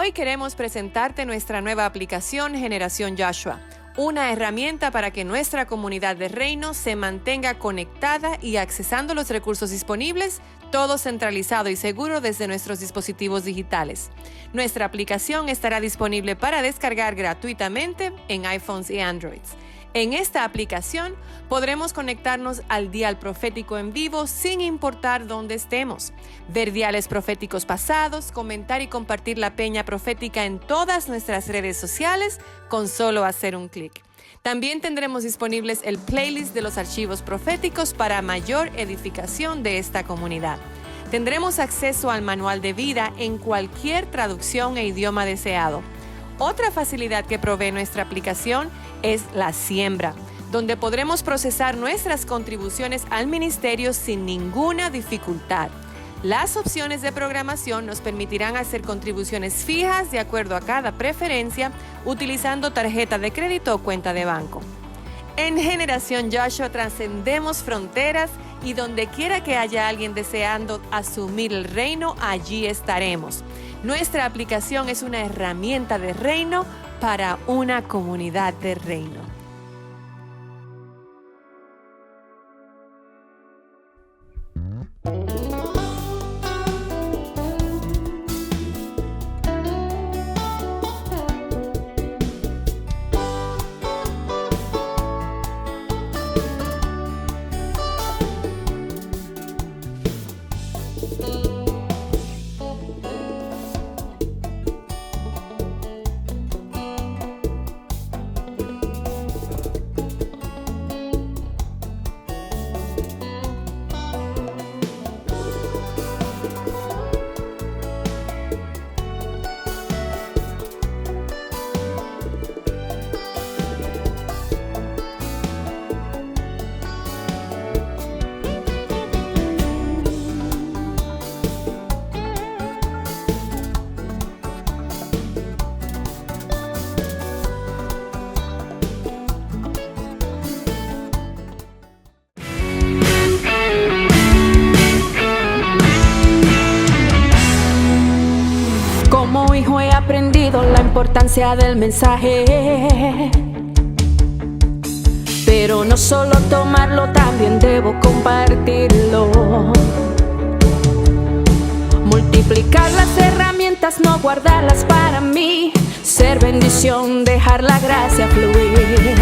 Hoy queremos presentarte nuestra nueva aplicación Generación Joshua, una herramienta para que nuestra comunidad de reino se mantenga conectada y accesando los recursos disponibles, todo centralizado y seguro desde nuestros dispositivos digitales. Nuestra aplicación estará disponible para descargar gratuitamente en iPhones y Androids. En esta aplicación podremos conectarnos al dial profético en vivo sin importar dónde estemos, ver diales proféticos pasados, comentar y compartir la peña profética en todas nuestras redes sociales con solo hacer un clic. También tendremos disponibles el playlist de los archivos proféticos para mayor edificación de esta comunidad. Tendremos acceso al manual de vida en cualquier traducción e idioma deseado. Otra facilidad que provee nuestra aplicación es la siembra, donde podremos procesar nuestras contribuciones al ministerio sin ninguna dificultad. Las opciones de programación nos permitirán hacer contribuciones fijas de acuerdo a cada preferencia, utilizando tarjeta de crédito o cuenta de banco. En Generación Joshua trascendemos fronteras y donde quiera que haya alguien deseando asumir el reino, allí estaremos. Nuestra aplicación es una herramienta de reino para una comunidad de reino. Como hijo he aprendido la importancia del mensaje, pero no solo tomarlo, también debo compartirlo. Multiplicar las herramientas, no guardarlas para mí. Ser bendición, dejar la gracia fluir.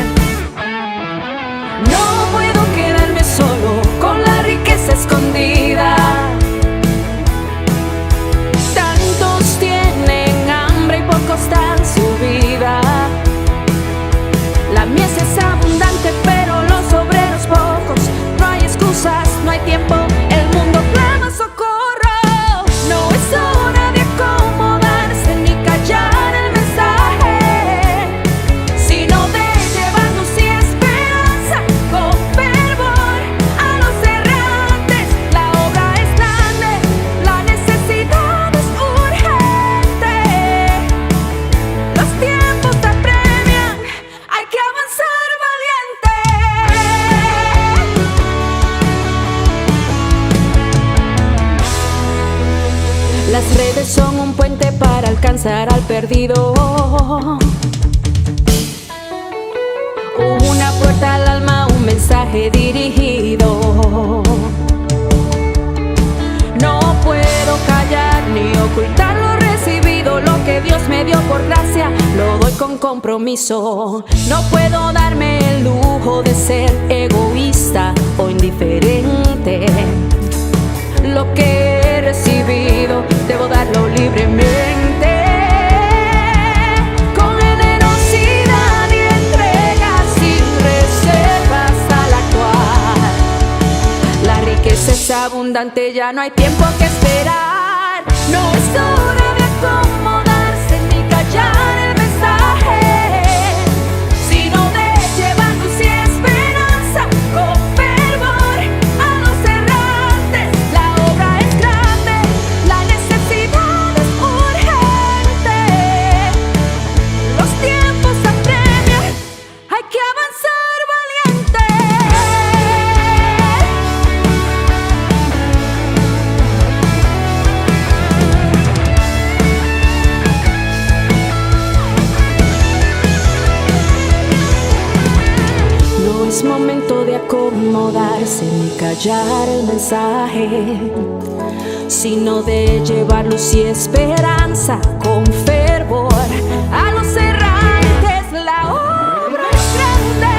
No puedo quedarme solo con la riqueza escondida. Costar su vida. La mies es abundante, pero los obreros pocos. No hay excusas, no hay tiempo, el mundo clama socorro. No es hora de acomodarse ni callar el mensaje, sino de llevar luz y esperanza con fervor a los errantes. La obra es grande, la necesidad es urgente. Los tiempos te apremian, hay que avanzar valiente. Las redes son un puente para alcanzar al perdido, una puerta al alma, un mensaje dirigido. No puedo callar ni ocultar lo recibido. Lo que Dios me dio por gracia, lo doy con compromiso. No puedo darme el lujo de ser egoísta o indiferente. Lo que he recibido, debo darlo libremente. Con generosidad y entrega, sin reservas al actuar. La riqueza es abundante, ya no hay tiempo que esperar. No es hora de acomodarse ni callar el mensaje, sino de llevar luz y esperanza con fervor a los errantes. La obra es grande, la necesidad es urgente. Los tiempos apremian, hay que avanzar valiente. es momento de acomodarse ni callar el mensaje, sino de llevar luz y esperanza con fervor a los errantes. La obra es grande,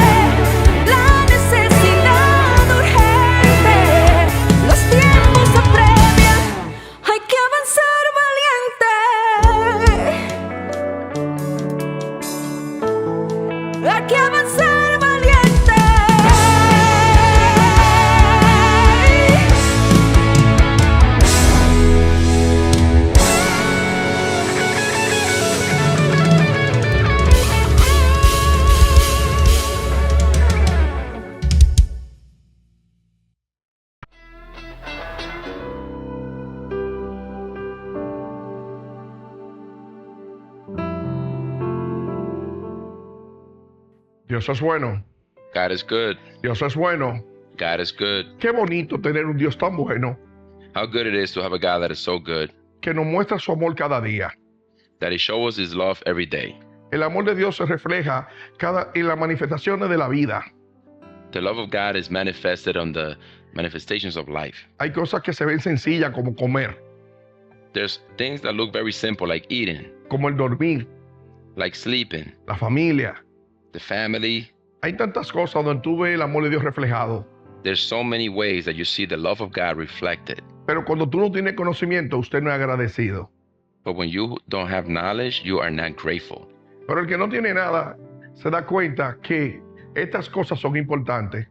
la necesidad urgente, los tiempos apremian, hay que avanzar valiente, hay que avanzar valiente. Dios es bueno. God is good. Dios es bueno. God is good. Qué bonito tener un Dios tan bueno How good it is to have a God that is so good que nos muestra su amor cada día. that He shows us His love every day. El amor de Dios se refleja en las manifestaciones de la vida. The love of God is manifested on the manifestations of life. Hay cosas que se ven sencillas como comer, There's things that look very simple, like eating, como el dormir, like sleeping, la familia. the family. Hay tantas cosas donde tú ves el amor de Dios reflejado. There's so many ways that you see the love of God reflected. Pero cuando tú no tienes conocimiento, usted no es agradecido. But when you don't have knowledge, you are not grateful. Pero el que no tiene nada se da cuenta que estas cosas son importantes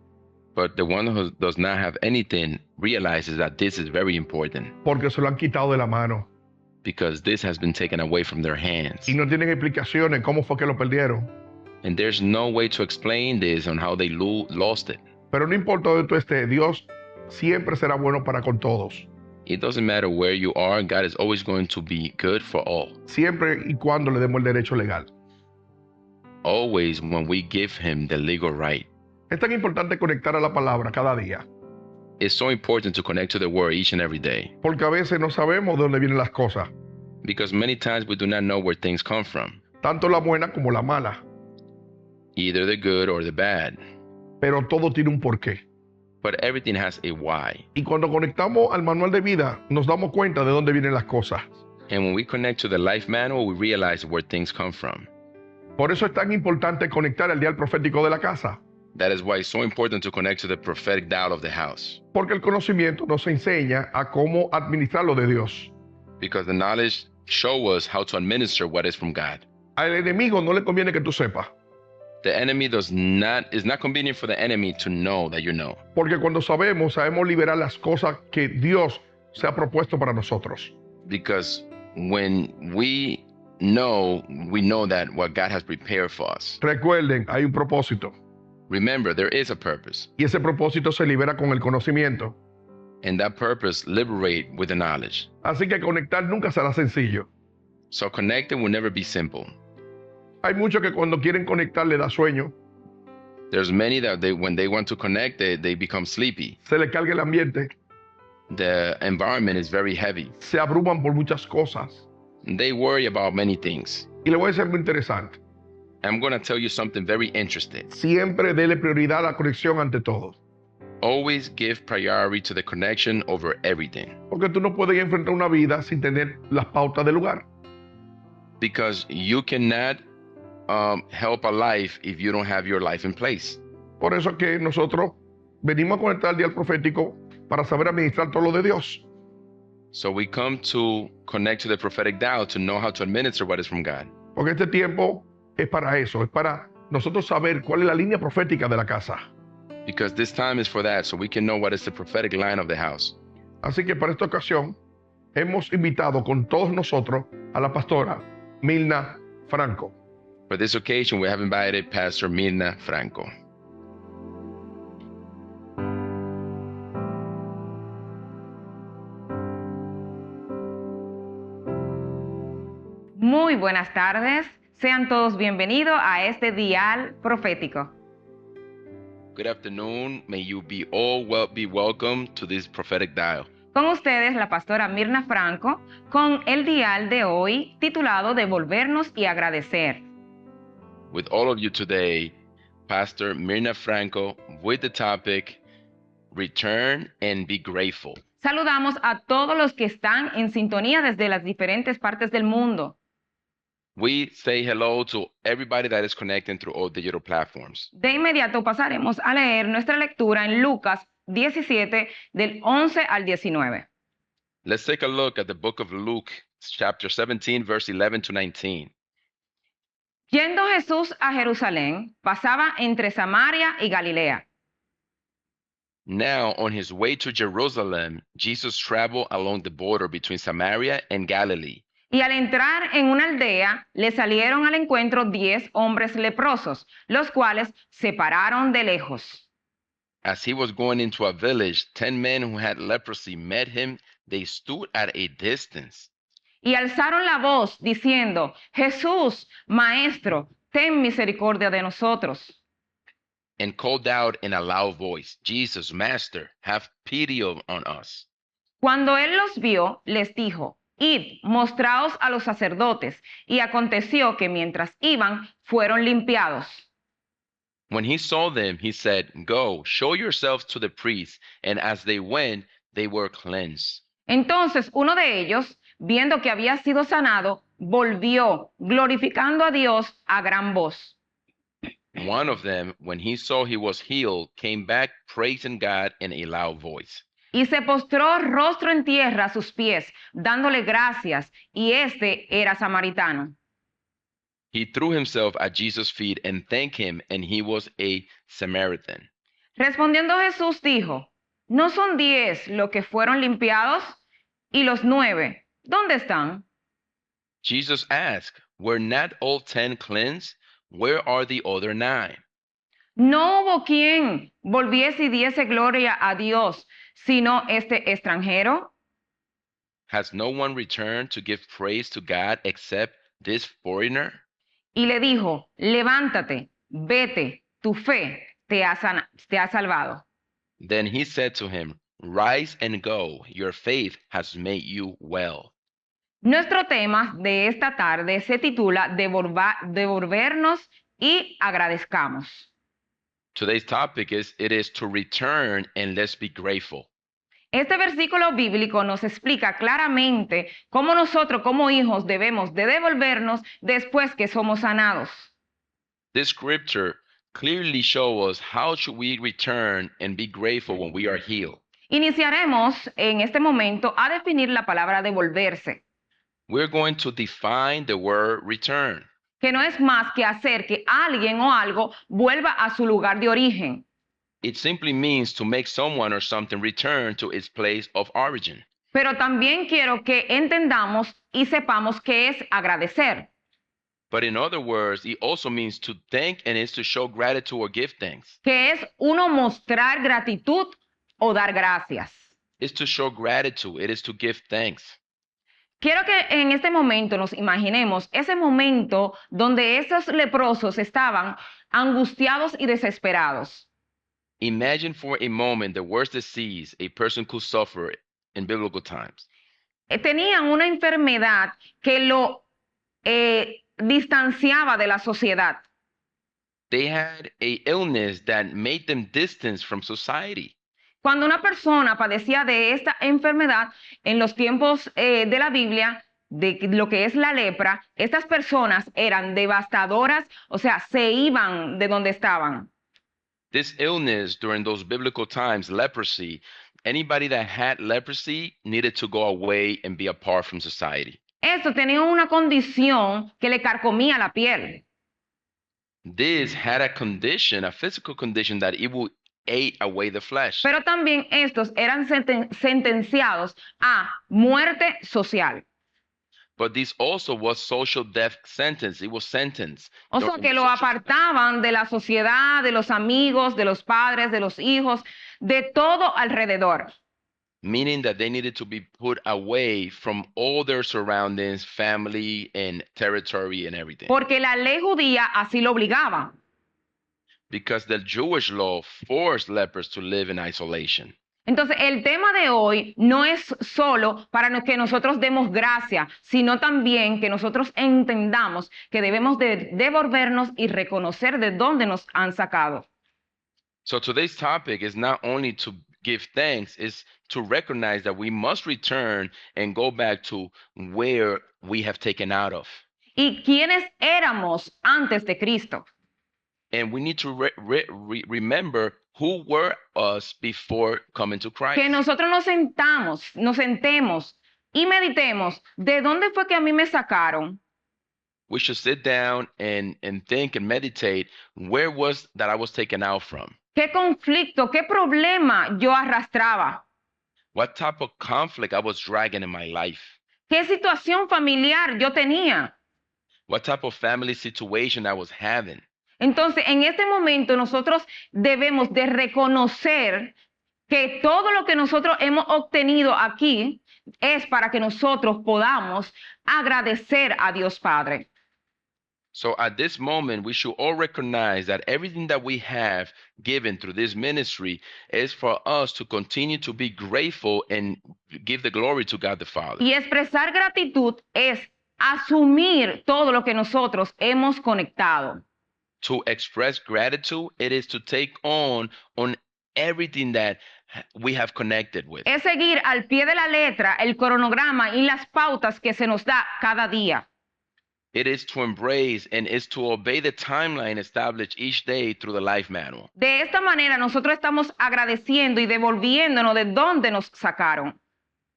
But the one who does not have anything realizes that this is very important porque se lo han quitado de la mano because this has been taken away from their hands. y no tienen explicaciones cómo fue que lo perdieron. And there's no way to explain this on how they lost it. Pero no importa donde tú estés, Dios siempre será bueno para con todos. It doesn't matter where you are, God is always going to be good for all. Siempre y cuando le demos el derecho legal. Always when we give Him the legal right. Es tan importante conectar a la palabra cada día, It's so important to connect to the Word each and every day porque a veces no sabemos de dónde vienen las cosas, because many times we do not know where things come from, tanto la buena como la mala, either the good or the bad. pero todo tiene un porqué. But everything has a why. Y cuando conectamos al manual de vida, nos damos cuenta de dónde vienen las cosas. And when we connect to the life manual, we realize where things come from. Por eso es tan importante conectar al dial profético de la casa, That is why it's so important to connect to the prophetic dial of the house, porque el conocimiento nos enseña a cómo administrar lo de Dios. because the knowledge show us how to administer what is from God. Al enemigo no le conviene que tú sepas, The enemy is not convenient for the enemy to know that you know. porque cuando sabemos liberar las cosas que Dios se ha propuesto para nosotros. Because when we know that what God has prepared for us. Recuerden, hay un propósito, Remember, there is a purpose, y ese propósito se libera con el conocimiento. and that purpose liberate with the knowledge. Así que conectar nunca será sencillo. So connecting will never be simple. Hay muchos que cuando quieren conectar le da sueño, There's many that when they want to connect, they become sleepy. se le carga el ambiente, The environment is very heavy. se abruman por muchas cosas. They worry about many things. Y le voy a decir algo interesante. I'm going to tell you something very interesting. Siempre dele prioridad a la conexión ante todo. Always give priority to the connection over everything, Porque tú no puedes enfrentar una vida sin tener las pautas del lugar. because you cannot help a life if you don't have your life in place. Por eso es que nosotros venimos a conectar al dial profético para saber administrar todo lo de Dios. So we come to connect to the prophetic dial to know how to administer what is from God. Porque este tiempo es para eso, es para nosotros saber cuál es la línea profética de la casa. Because this time is for that, so we can know what is the prophetic line of the house. Así que para esta ocasión hemos invitado con todos nosotros a la pastora Milna Franco. For this occasion, we have invited Pastor Mirna Franco. Muy buenas tardes, sean todos bienvenidos a este dial profético. Good afternoon. May you be all be welcome to this prophetic dial. Con ustedes la pastora Mirna Franco con el dial de hoy titulado Devolvernos y agradecer. With all of you today, Pastor Mirna Franco with the topic Return and Be Grateful. Saludamos a todos los que están en sintonía desde las diferentes partes del mundo. We say hello to everybody that is connecting through all digital platforms. De inmediato pasaremos a leer nuestra lectura en Lucas 17 del 11 al 19. Let's take a look at the book of Luke, chapter 17, verse 11 to 19. Yendo Jesús a Jerusalén, pasaba entre Samaria y Galilea. Now, on his way to Jerusalem, Jesus traveled along the border between Samaria and Galilee. Y al entrar en una aldea, le salieron al encuentro 10 hombres leprosos, los cuales se pararon de lejos. As he was going into a village, 10 men who had leprosy met him. They stood at a distance. Y alzaron la voz, diciendo, Jesús, Maestro, ten misericordia de nosotros. And called out in a loud voice, Jesus, Master, have pity on us. Cuando él los vio, les dijo, Id, mostraos a los sacerdotes. Y aconteció que mientras iban, fueron limpiados. When he saw them, he said, Go, show yourselves to the priests. And as they went, they were cleansed. Entonces uno de ellos, viendo que había sido sanado, volvió, glorificando a Dios a gran voz. One of them, when he saw he was healed, came back praising God in a loud voice. Y se postró rostro en tierra a sus pies, dándole gracias, y este era samaritano. He threw himself at Jesus' feet and thanked him, and he was a Samaritan. Respondiendo Jesús dijo, ¿no son 10 los que fueron limpiados? ¿Y los 9, dónde están? Jesus asked, Were not all 10 cleansed? Where are the other 9? No hubo quien volviese y diese gloria a Dios, sino este extranjero. Has no one returned to give praise to God except this foreigner? Y le dijo, levántate, vete, tu fe te ha salvado. Then he said to him, Rise and go, your faith has made you well. Nuestro tema de esta tarde se titula Devolvernos y agradezcamos. Today's topic is, it is to return and let's be grateful. Este versículo bíblico nos explica claramente cómo nosotros como hijos debemos de devolvernos después que somos sanados. This scripture clearly shows us how should we return and be grateful when we are healed. Iniciaremos en este momento a definir la palabra devolverse, We're going to define the word return. que no es más que hacer que alguien o algo vuelva a su lugar de origen. It simply means to make someone or something return to its place of origin. Pero también quiero que entendamos y sepamos que es agradecer. But in other words, it also means to thank and is to show gratitude or give thanks. Que es uno mostrar gratitud o dar gracias. It's to show gratitude. It is to give thanks. Quiero que en este momento nos imaginemos ese momento donde esos leprosos estaban angustiados y desesperados. Imagine for a moment the worst disease a person could suffer in biblical times. Tenían una enfermedad que lo distanciaba de la sociedad. They had a illness that made them distance from society. Cuando una persona padecía de esta enfermedad, en los tiempos de la Biblia, de lo que es la lepra, estas personas eran devastadoras, o sea, se iban de donde estaban. This illness during those biblical times, leprosy, anybody that had leprosy needed to go away and be apart from society. Esto tenía una condición que le carcomía la piel. This had a condition, a physical condition, that it would ate away the flesh. Pero también estos eran sentenciados a muerte social. But this also was social death sentence. It was sentence. O sea, que lo apartaban de la sociedad, de los amigos, de los padres, de los hijos, de todo alrededor. Meaning that they needed to be put away from all their surroundings, family and territory and everything. Porque la ley judía así lo obligaba. Because the Jewish law forced lepers to live in isolation. Entonces, el tema de hoy no es solo para que nosotros demos gracia, sino también que nosotros entendamos que debemos de devolvernos y reconocer de dónde nos han sacado. So today's topic is not only to give thanks, is to recognize that we must return and go back to where we have taken out of. ¿Y quiénes éramos antes de Cristo? And we need to remember who were us before coming to Christ. Que nosotros nos sentemos y meditemos de dónde fue que a mí me sacaron. We should sit down and think and meditate, where was that I was taken out from? ¿Qué conflicto, qué problema yo arrastraba? What type of conflict I was dragging in my life? ¿Qué situación familiar yo tenía? What type of family situation I was having? Entonces, en este momento nosotros debemos de reconocer que todo lo que nosotros hemos obtenido aquí es para que nosotros podamos agradecer a Dios Padre. So at this moment, we should all recognize that everything that we have given through this ministry is for us to continue to be grateful and give the glory to God the Father. Y expresar gratitud es asumir todo lo que nosotros hemos conectado. To express gratitude, it is to take on everything that we have connected with. Es seguir al pie de la letra el cronograma y las pautas que se nos da cada día. It is to embrace and is to obey the timeline established each day through the life manual. De esta manera nosotros estamos agradeciendo y devolviéndonos de dónde nos sacaron.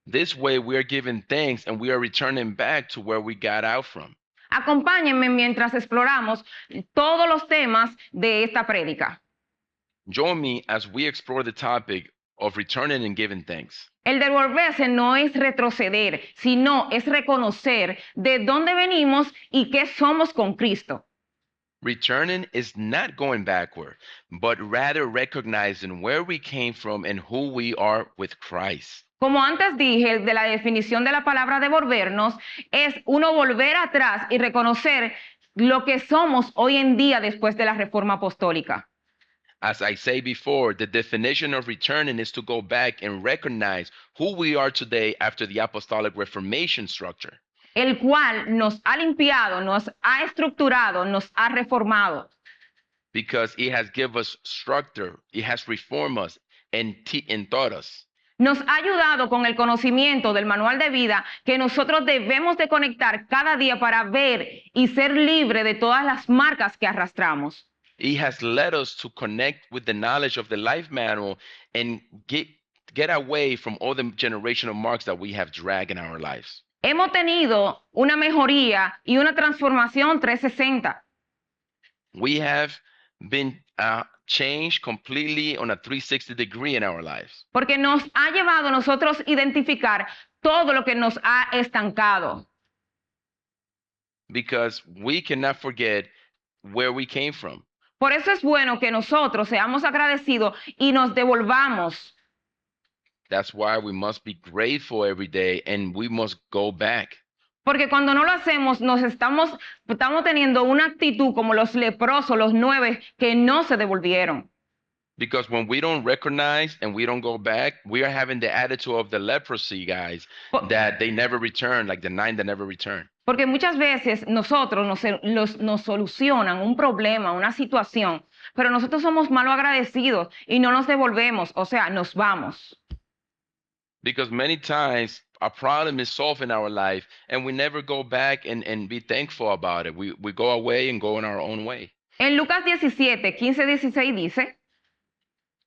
This way we are giving thanks and we are returning back to where we got out from. Acompáñenme mientras exploramos todos los temas de esta prédica. Join me as we explore the topic of returning and giving thanks. El devolverse no es retroceder, sino es reconocer de dónde venimos y qué somos con Cristo. Returning is not going backward, but rather recognizing where we came from and who we are with Christ. Como antes dije, de la definición de la palabra devolvernos, es uno volver atrás y reconocer lo que somos hoy en día después de la Reforma Apostólica. As I say before, the definition of returning is to go back and recognize who we are today after the Apostolic Reformation structure. El cual nos ha limpiado, nos ha estructurado, nos ha reformado. Because it has given us structure, it has reformed us and taught us. Nos ha ayudado con el conocimiento del manual de vida que nosotros debemos de conectar cada día para ver y ser libre de todas las marcas que arrastramos. It has led us to connect with the knowledge of the life manual and get away from all the generational marks that we have dragged in our lives. Hemos tenido una mejoría y una transformación 360. We have been changed completely on a 360 degree in our lives. Porque nos ha llevado a nosotros identificar todo lo que nos ha estancado. Because we cannot forget where we came from. Por eso es bueno que nosotros seamos agradecidos y nos devolvamos. That's why we must be grateful every day and we must go back. Porque cuando no lo hacemos, estamos teniendo una actitud como los leprosos, los 9 que no se devolvieron. Because when we don't recognize and we don't go back, we are having the attitude of the leprosy guys that they never return, like the 9 that never return. Porque muchas veces nosotros nos solucionan un problema, una situación, pero nosotros somos mal agradecidos y no nos devolvemos, o sea, nos vamos. Because many times a problem is solved in our life and we never go back and be thankful about it. We go away and go in our own way. En Lucas 17, 15-16 dice,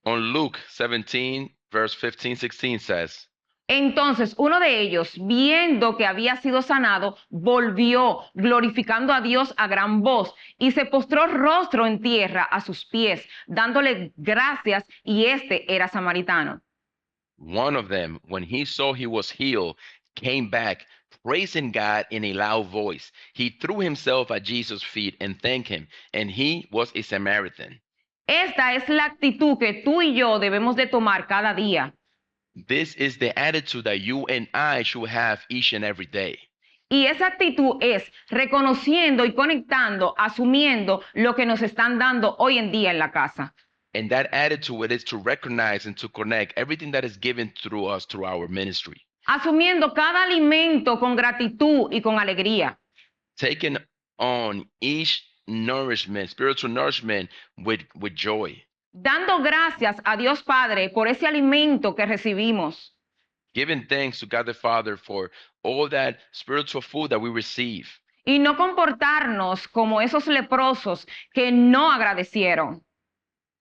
On Luke 17, verse 15-16 says, entonces uno de ellos, viendo que había sido sanado, volvió glorificando a Dios a gran voz y se postró rostro en tierra a sus pies, dándole gracias, y este era samaritano. One of them, when he saw he was healed, came back, praising God in a loud voice. He threw himself at Jesus' feet and thanked him, and he was a Samaritan. Esta es la actitud que tú y yo debemos de tomar cada día. This is the attitude that you and I should have each and every day. Y esa actitud es reconociendo y conectando, asumiendo lo que nos están dando hoy en día en la casa. And that attitude is to recognize and to connect everything that is given through us through our ministry. asumiendo cada alimento con gratitud y con alegría, Taking on each nourishment, spiritual nourishment with joy. dando gracias a Dios Padre por ese alimento que recibimos. Giving thanks to God the Father for all that spiritual food that we receive. Y no comportarnos como esos leprosos que no agradecieron.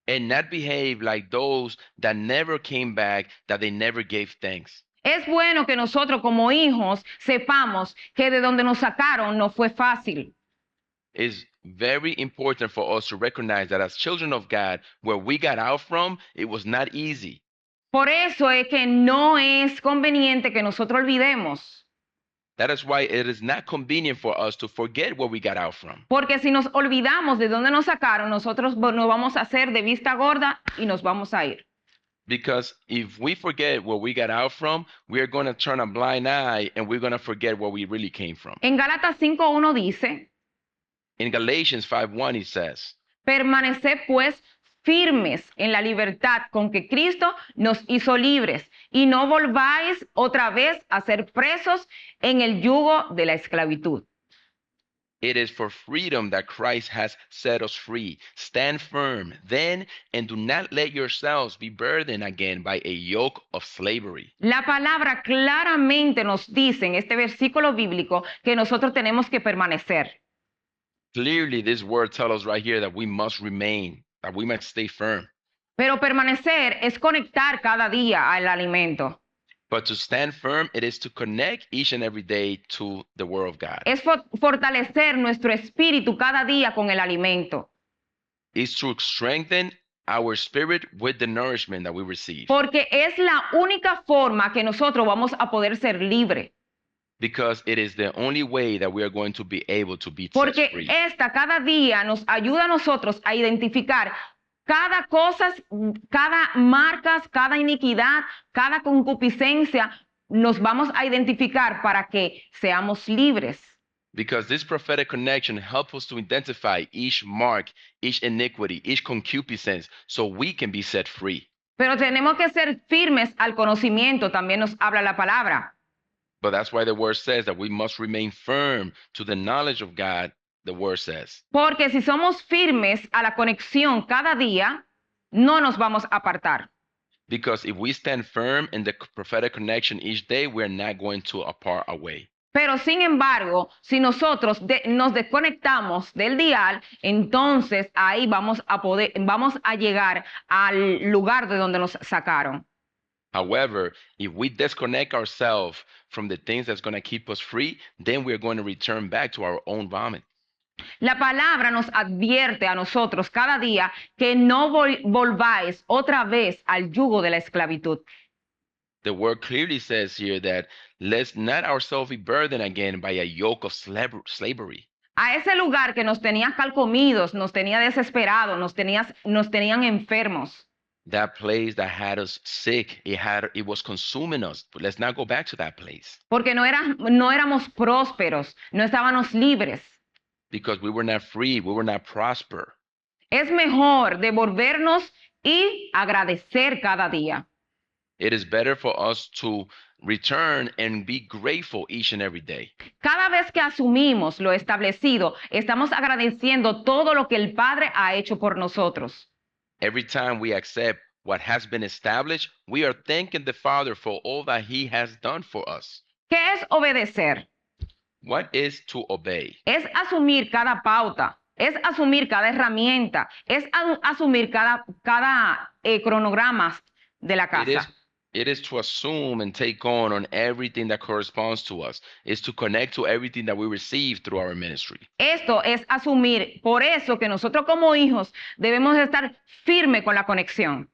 And not behave like those that never came back, that they never gave thanks. Es bueno que nosotros como hijos sepamos que de donde nos sacaron no fue fácil. It's very important for us to recognize that as children of God, where we got out from, it was not easy. Por eso es que no es conveniente que nosotros olvidemos. That is why it is not convenient for us to forget where we got out from. Porque si nos olvidamos de dónde nos sacaron, nosotros nos vamos a hacer de vista gorda y nos vamos a ir. Because if we forget where we got out from, we are going to turn a blind eye and we're going to forget where we really came from. En Gálatas 5:1 dice, In Galatians 5:1, it says, permaneced pues firmes en la libertad con que Cristo nos hizo libres y no volváis otra vez a ser presos en el yugo de la esclavitud. it is for freedom that Christ has set us free. Stand firm then and do not let yourselves be burdened again by a yoke of slavery. La palabra claramente nos dice en este versículo bíblico que nosotros tenemos que permanecer. Clearly, this word tells us right here that we must remain, that we must stay firm. Pero permanecer es conectar cada día al alimento. But to stand firm, it is to connect each and every day to the word of God. Es fortalecer nuestro espíritu cada día con el alimento. It's to strengthen our spirit with the nourishment that we receive. Porque es la única forma que nosotros vamos a poder ser libres. Because it is the only way that we are going to be able to be set Porque free. esta cada día nos ayuda a nosotros a identificar cada cosa, cada marcas, cada iniquidad, cada concupiscencia, nos vamos a identificar para que seamos libres. Because this prophetic connection helps us to identify each mark, each iniquity, each concupiscence, so we can be set free. Pero tenemos que ser firmes al conocimiento, también nos habla la palabra. But that's why the word says that we must remain firm to the knowledge of God, the word says. Porque si somos firmes a la conexión cada día, no nos vamos a apartar. Because if we stand firm in the prophetic connection each day, we're not going to apart away. Pero sin embargo, si nosotros nos desconectamos del dial, entonces ahí vamos a llegar al lugar de donde nos sacaron. However, if we disconnect ourselves from the things that's going to keep us free, then we're going to return back to our own vomit. La palabra nos advierte a nosotros cada día que no volváis otra vez al yugo de la esclavitud. The word clearly says here that let's not ourselves be burdened again by a yoke of slavery. A ese lugar que nos tenía calcomidos, nos tenía desesperados, nos tenían enfermos. That place that had us sick, it was consuming us. But let's not go back to that place. Porque no éramos prósperos, no estábamos libres. Because we were not free, we were not prosper. Es mejor devolvernos y agradecer cada día. It is better for us to return and be grateful each and every day. Cada vez que asumimos lo establecido, estamos agradeciendo todo lo que el Padre ha hecho por nosotros. Every time we accept what has been established, we are thanking the Father for all that He has done for us. ¿Qué es obedecer? What is to obey? Es asumir cada pauta, es asumir cada herramienta, es asumir cada cronograma de la casa. It is to assume and take on everything that corresponds to us. It's to connect to everything that we receive through our ministry. Esto es asumir. Por eso que nosotros como hijos debemos estar firmes con la conexión.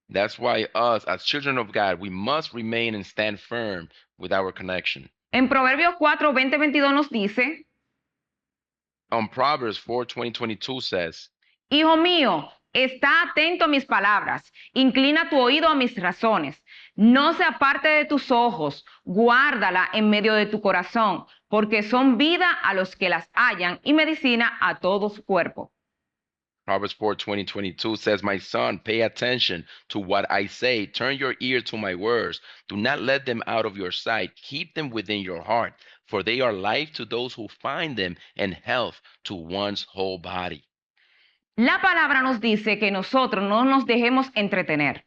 That's why us, as children of God, we must remain and stand firm with our connection. En Proverbios 4, 20, 22 nos dice, Proverbs 4, 20, 22 says, Hijo mío, está atento a mis palabras, inclina tu oído a mis razones, no se aparte de tus ojos, guárdala en medio de tu corazón, porque son vida a los que las hallan y medicina a todo su cuerpo. Proverbs 4:20-22 says, My son, pay attention to what I say. Turn your ear to my words. Do not let them out of your sight. Keep them within your heart, for they are life to those who find them and health to one's whole body. La palabra nos dice que nosotros no nos dejemos entretener.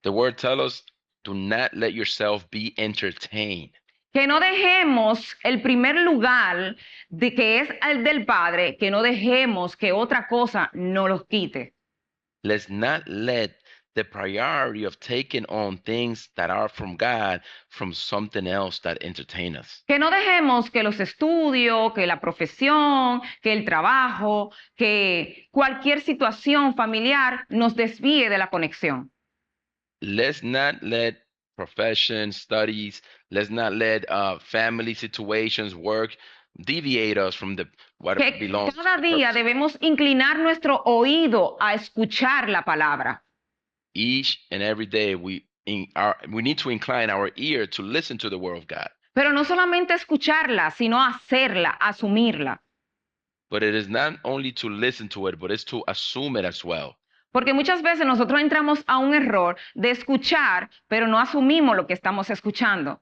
The word tells us, do not let yourself be entertained. Que no dejemos el primer lugar de que es el del Padre, que no dejemos que otra cosa nos los quite. Let's not let the priority of taking on things that are from God from something else that entertain us. Que no dejemos que los estudios, que la profesión, que el trabajo, que cualquier situación familiar nos desvíe de la conexión. Let's not let profession, studies, let's not let family situations, work deviate us from what Que belongs cada to the día purpose. debemos inclinar nuestro oído a escuchar la palabra. Each and every day we need to incline our ear to listen to the word of God. Pero no solamente escucharla, sino hacerla, asumirla. But it is not only to listen to it, but it's to assume it as well. Porque muchas veces nosotros entramos a un error de escuchar, pero no asumimos lo que estamos escuchando.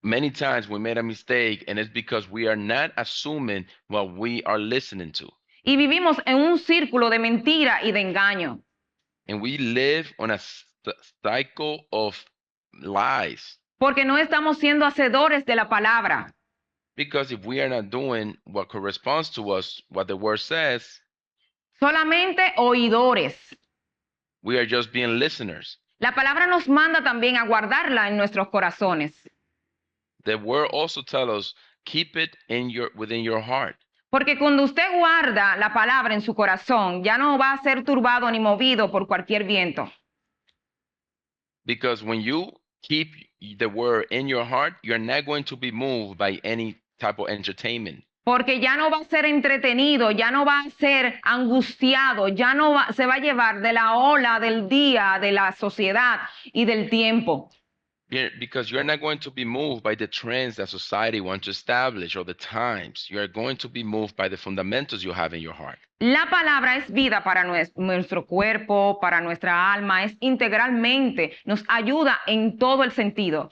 Many times we made a mistake, and it's because we are not assuming what we are listening to. Y vivimos en un círculo de mentira y de engaño. And we live on a cycle of lies. Porque no estamos siendo hacedores de la palabra. Because if we are not doing what corresponds to us, what the word says, Solamente oidores. we are just being listeners. La palabra nos manda también a guardarla en nuestros corazones. The word also tells us, keep it within your heart. Porque cuando usted guarda la palabra en su corazón, ya no va a ser turbado ni movido por cualquier viento. Because when you keep the word in your heart, you're not going to be moved by any type of entertainment. Porque ya no va a ser entretenido, ya no va a ser angustiado, ya no se va a llevar de la ola del día, de la sociedad y del tiempo. Because you're not going to be moved by the trends that society wants to establish or the times. You are going to be moved by the fundamentals you have in your heart. La palabra es vida para nuestro cuerpo, para nuestra alma, es integralmente, nos ayuda en todo el sentido.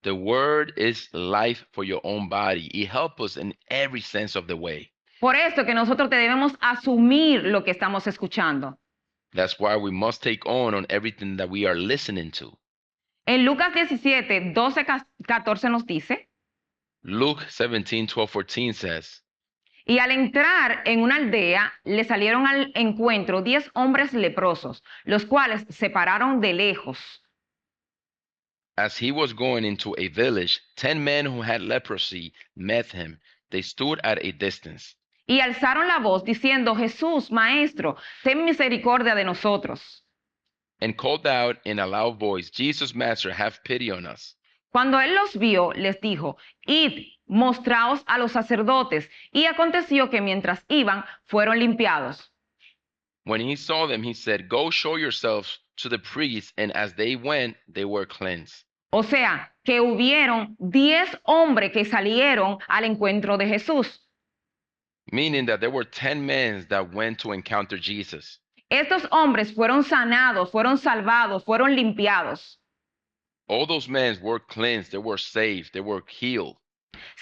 The word is life for your own body. It helps us in every sense of the way. Por eso que nosotros debemos asumir lo que estamos escuchando. That's why we must take on everything that we are listening to. En Lucas 17, 12, 14 nos dice, Luke 17:12-14 says, y al entrar en una aldea, le salieron al encuentro 10 hombres leprosos, los cuales se pararon de lejos. As he was going into a village, 10 men who had leprosy met him. They stood at a distance. Y alzaron la voz diciendo, Jesús, Maestro, ten misericordia de nosotros. And called out in a loud voice, Jesus, Master, have pity on us. Cuando él los vio, les dijo, id, mostraos a los sacerdotes. Y aconteció que mientras iban, fueron limpiados. When he saw them, he said, Go show yourselves to the priests. And as they went, they were cleansed. O sea, que hubieron 10 hombres que salieron al encuentro de Jesús. Meaning that there were 10 men that went to encounter Jesus. Estos hombres fueron sanados, fueron salvados, fueron limpiados. All those men were cleansed, they were saved, they were healed.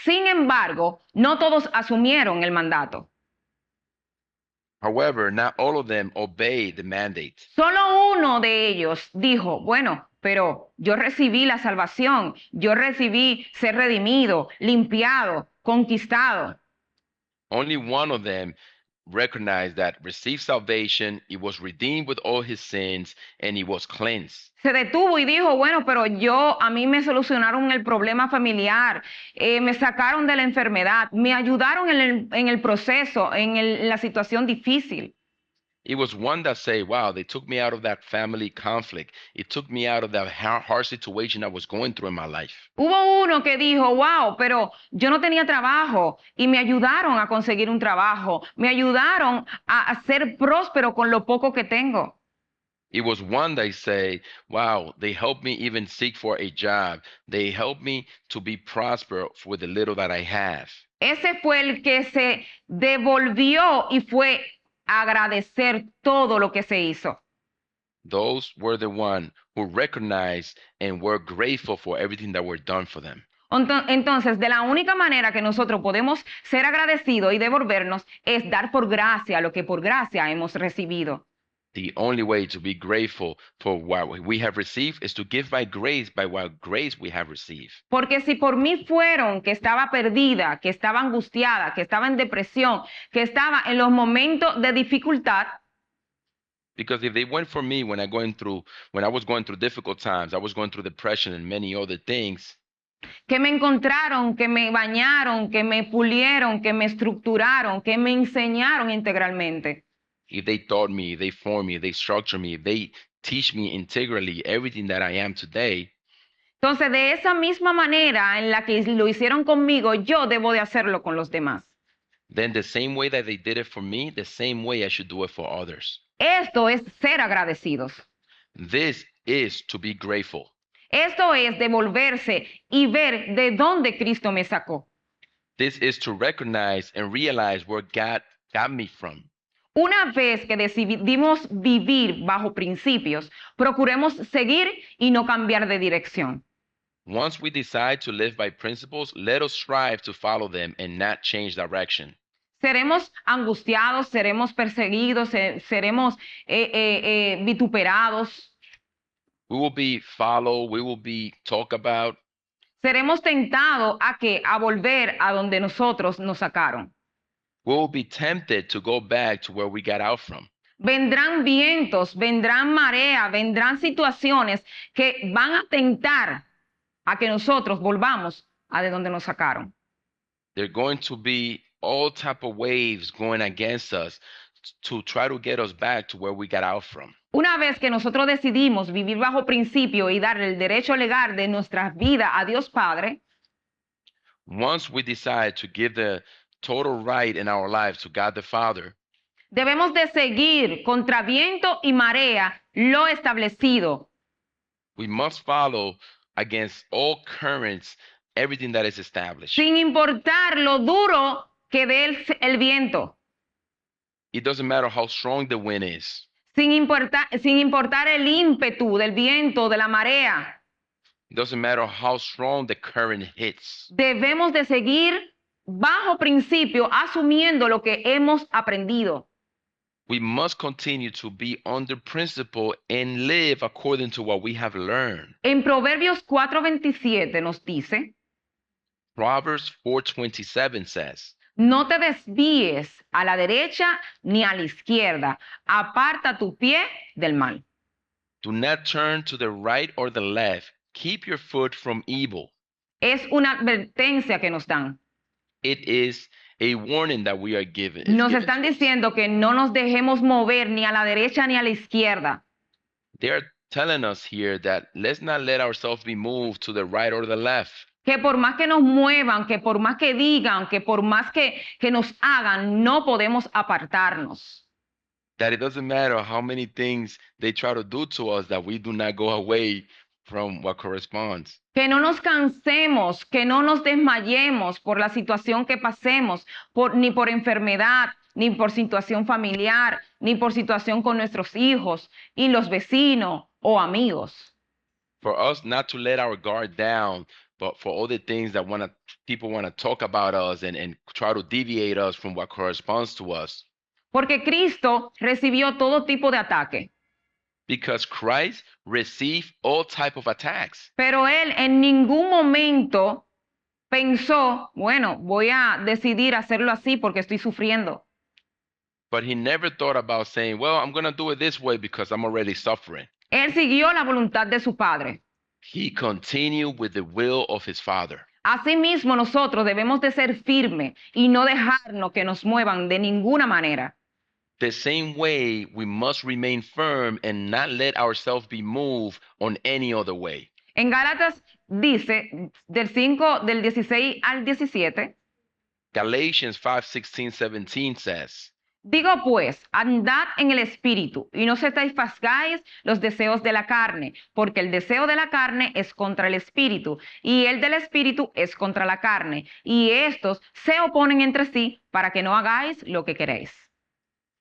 Sin embargo, no todos asumieron el mandato. However, not all of them obeyed the mandate. Solo uno de ellos dijo, bueno, pero yo recibí la salvación, yo recibí ser redimido, limpiado, conquistado. Only one of them recognized that received salvation, he was redeemed with all his sins, and he was cleansed. Se detuvo y dijo, bueno, pero a mí me solucionaron el problema familiar, me sacaron de la enfermedad, me ayudaron en el proceso, en la situación difícil. It was one that said, wow, they took me out of that family conflict. It took me out of that hard situation I was going through in my life. Hubo uno que dijo, wow, pero yo no tenía trabajo y me ayudaron a conseguir un trabajo, me ayudaron a ser próspero con lo poco que tengo. It was one that said, wow, they helped me even seek for a job. They helped me to be prosperous with the little that I have. ese fue el que se devolvió y fue a agradecer todo lo que se hizo. Those were the one who recognized and were grateful for everything that were done for them. Entonces, de la única manera que nosotros podemos ser agradecidos y devolvernos es dar por gracia lo que por gracia hemos recibido. The only way to be grateful for what we have received is to give by what grace we have received. Porque si por mí fueron que estaba perdida, que estaba angustiada, que estaba en depresión, que estaba en los momentos de dificultad, Because if they went for me when I was going through difficult times, I was going through depression and many other things, que me encontraron, que me bañaron, que me pulieron, que me estructuraron, que me enseñaron integralmente. if they taught me, they formed me, they structured me, if they teach me integrally everything that I am today, Entonces, de esa misma manera en la que lo hicieron conmigo, yo debo de hacerlo con los demás. then the same way that they did it for me, the same way I should do it for others. Esto es ser agradecidos. This is to be grateful. Esto es devolverse y ver de dónde Cristo me sacó. This is to recognize and realize where God got me from. Una vez que decidimos vivir bajo principios, procuremos seguir y no cambiar de dirección. Once we decide to live by principles, let us strive to follow them and not change direction. Seremos angustiados, seremos perseguidos, seremos vituperados, We will be followed, we will be talked about, seremos tentados a volver a donde nosotros nos sacaron. we will be tempted to go back to where we got out from. Vendrán vientos, vendrán mareas, vendrán situaciones que van a tentar a que nosotros volvamos a de donde nos sacaron. There are going to be all type of waves going against us to try to get us back to where we got out from. Una vez que nosotros decidimos vivir bajo principio y darle el derecho legal de nuestra vida a Dios Padre, Once we decide to give the total right in our lives to God the Father, debemos de seguir contra viento y marea lo establecido, we must follow against all currents everything that is established. sin importar lo duro que dé el viento, It doesn't matter how strong the wind is. sin importar el ímpetu del viento, de la marea. It doesn't matter how strong the current hits. Debemos de seguir bajo principio, asumiendo lo que hemos aprendido. We must continue to be under principle and live according to what we have learned. En Proverbios 4:27 nos dice, Proverbs 4:27 says, no te desvíes a la derecha ni a la izquierda, aparta tu pie del mal. do not turn to the right or the left. Keep your foot from evil. Es una advertencia que nos dan. It is a warning that we are given. Nos están diciendo que no nos dejemos mover ni a la derecha ni a la izquierda. They are telling us here that let's not let ourselves be moved to the right or the left. Que por más que nos muevan, que por más que digan, que por más que nos hagan, no podemos apartarnos. That it doesn't matter how many things they try to do to us, that we do not go away from what corresponds. Que no nos cansemos, que no nos desmayemos por la situación que pasemos, ni por enfermedad, ni por situación familiar, ni por situación con nuestros hijos y los vecinos o amigos. For us not to let our guard down, but for all the things that people want to talk about us and try to deviate us from what corresponds to us. Porque Cristo recibió todo tipo de ataque. Because Christ received all type of attacks. Pero Él en ningún momento pensó, bueno, voy a decidir hacerlo así porque estoy sufriendo. But he never thought about saying, well, I'm going to do it this way because I'm already suffering. Él siguió la voluntad de su Padre. He continued with the will of his Father. Asimismo, nosotros debemos de ser firmes y no dejarnos que nos muevan de ninguna manera. The same way, we must remain firm and not let ourselves be moved on any other way. En Gálatas dice, del 16 al 17, Galatians 5:16, 17 says, Digo pues, andad en el espíritu y no satisfagáis los deseos de la carne, porque el deseo de la carne es contra el espíritu y el del espíritu es contra la carne, y estos se oponen entre sí para que no hagáis lo que queréis.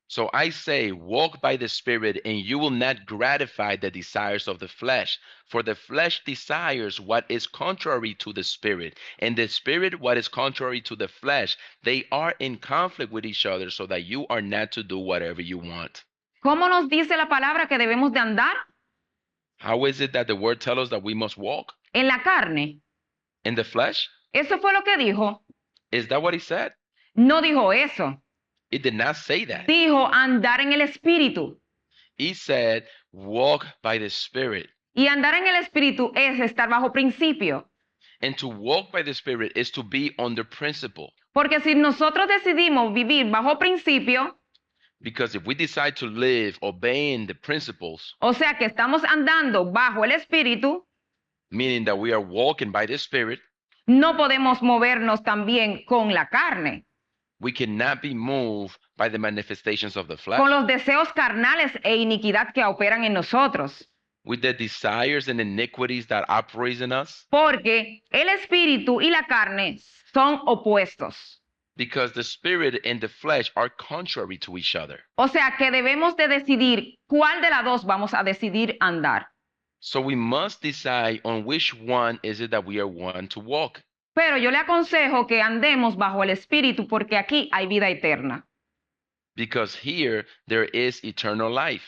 So I say, walk by the Spirit, and you will not gratify the desires of the flesh. For the flesh desires what is contrary to the Spirit, and the Spirit what is contrary to the flesh. They are in conflict with each other, so that you are not to do whatever you want. ¿Cómo nos dice la palabra que debemos de andar? How is it that the word tells us that we must walk? En la carne. In the flesh? Eso fue lo que dijo. Is that what he said? No dijo eso. It did not say that. Dijo andar en el espíritu. He said, walk by the Spirit. Y andar en el espíritu es estar bajo principio. And to walk by the Spirit is to be under principle. Porque si nosotros decidimos vivir bajo principio, Because if we decide to live obeying the principles, o sea que estamos andando bajo el espíritu, meaning that we are walking by the Spirit, no podemos movernos también con la carne, we cannot be moved by the manifestations of the flesh, con los deseos carnales e iniquidad que operan en nosotros. with the desires and iniquities that operate in us, Porque el espíritu y la carne son opuestos. because the Spirit and the flesh are contrary to each other. O sea que debemos de decidir cuál de las dos vamos a decidir andar. So we must decide on which one is it that we are one to walk. Pero yo le aconsejo que andemos bajo el espíritu porque aquí hay vida eterna. Because here there is eternal life.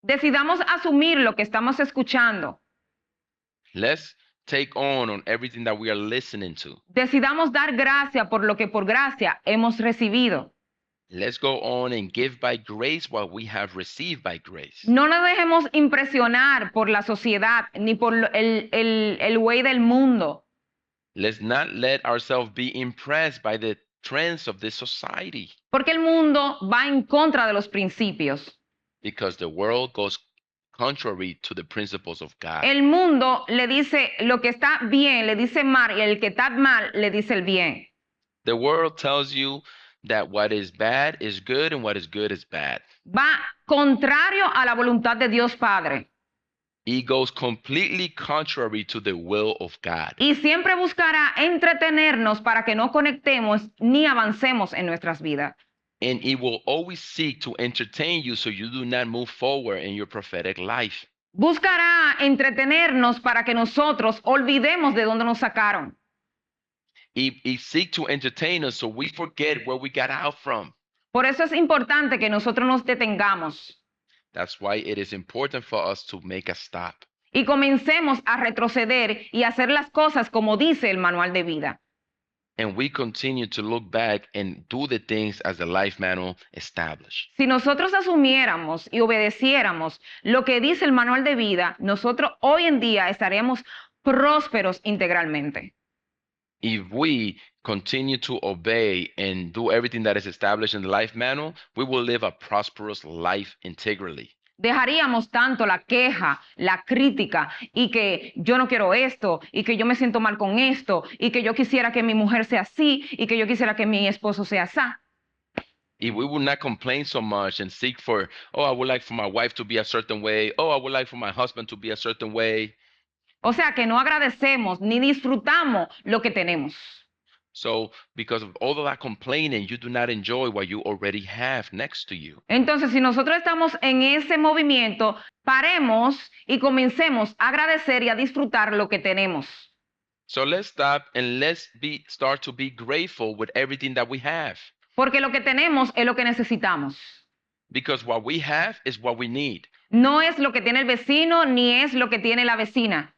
Decidamos asumir lo que estamos escuchando. Let's take on everything that we are listening to. Decidamos dar gracia por lo que por gracia hemos recibido. Let's go on and give by grace what we have received by grace. No nos dejemos impresionar por la sociedad ni por el güey del mundo. Let's not let ourselves be impressed by the trends of this society, Porque el mundo va en contra de los principios. because the world goes contrary to the principles of God. El mundo le dice lo que está bien, le dice mal, y el que está mal le dice el bien. The world tells you that what is bad is good and what is good is bad. Va contrario a la voluntad de Dios Padre. It goes completely contrary to the will of God. Y siempre buscará entretenernos para que no conectemos ni avancemos en nuestras vidas. And it will always seek to entertain you so you do not move forward in your prophetic life. Buscará entretenernos para que nosotros olvidemos de dónde nos sacaron. It seek to entertain us so we forget where we got out from. Por eso es importante que nosotros nos detengamos That's why it is important for us to make a stop y comencemos a retroceder y hacer las cosas como dice el manual de vida. and we continue to look back and do the things as the life manual established. Si nosotros asumiéramos y obedeciéramos lo que dice el manual de vida, nosotros hoy en día estaríamos prósperos integralmente. If we continue to obey and do everything that is established in the life manual, we will live a prosperous life integrally. Dejaríamos tanto la queja, la crítica y que yo no quiero esto y que yo me siento mal con esto y que yo quisiera que mi mujer sea así y que yo quisiera que mi esposo sea así. If we would not complain so much and seek for, oh, I would like for my wife to be a certain way, oh, I would like for my husband to be a certain way. O sea que no agradecemos ni disfrutamos lo que tenemos. So because of all of that complaining, you do not enjoy what you already have next to you. Entonces, si nosotros estamos en ese movimiento, paremos y comencemos a agradecer y a disfrutar lo que tenemos. So let's stop and start to be grateful with everything that we have. Porque lo que tenemos es lo que necesitamos. Because what we have is what we need. No es lo que tiene el vecino ni es lo que tiene la vecina.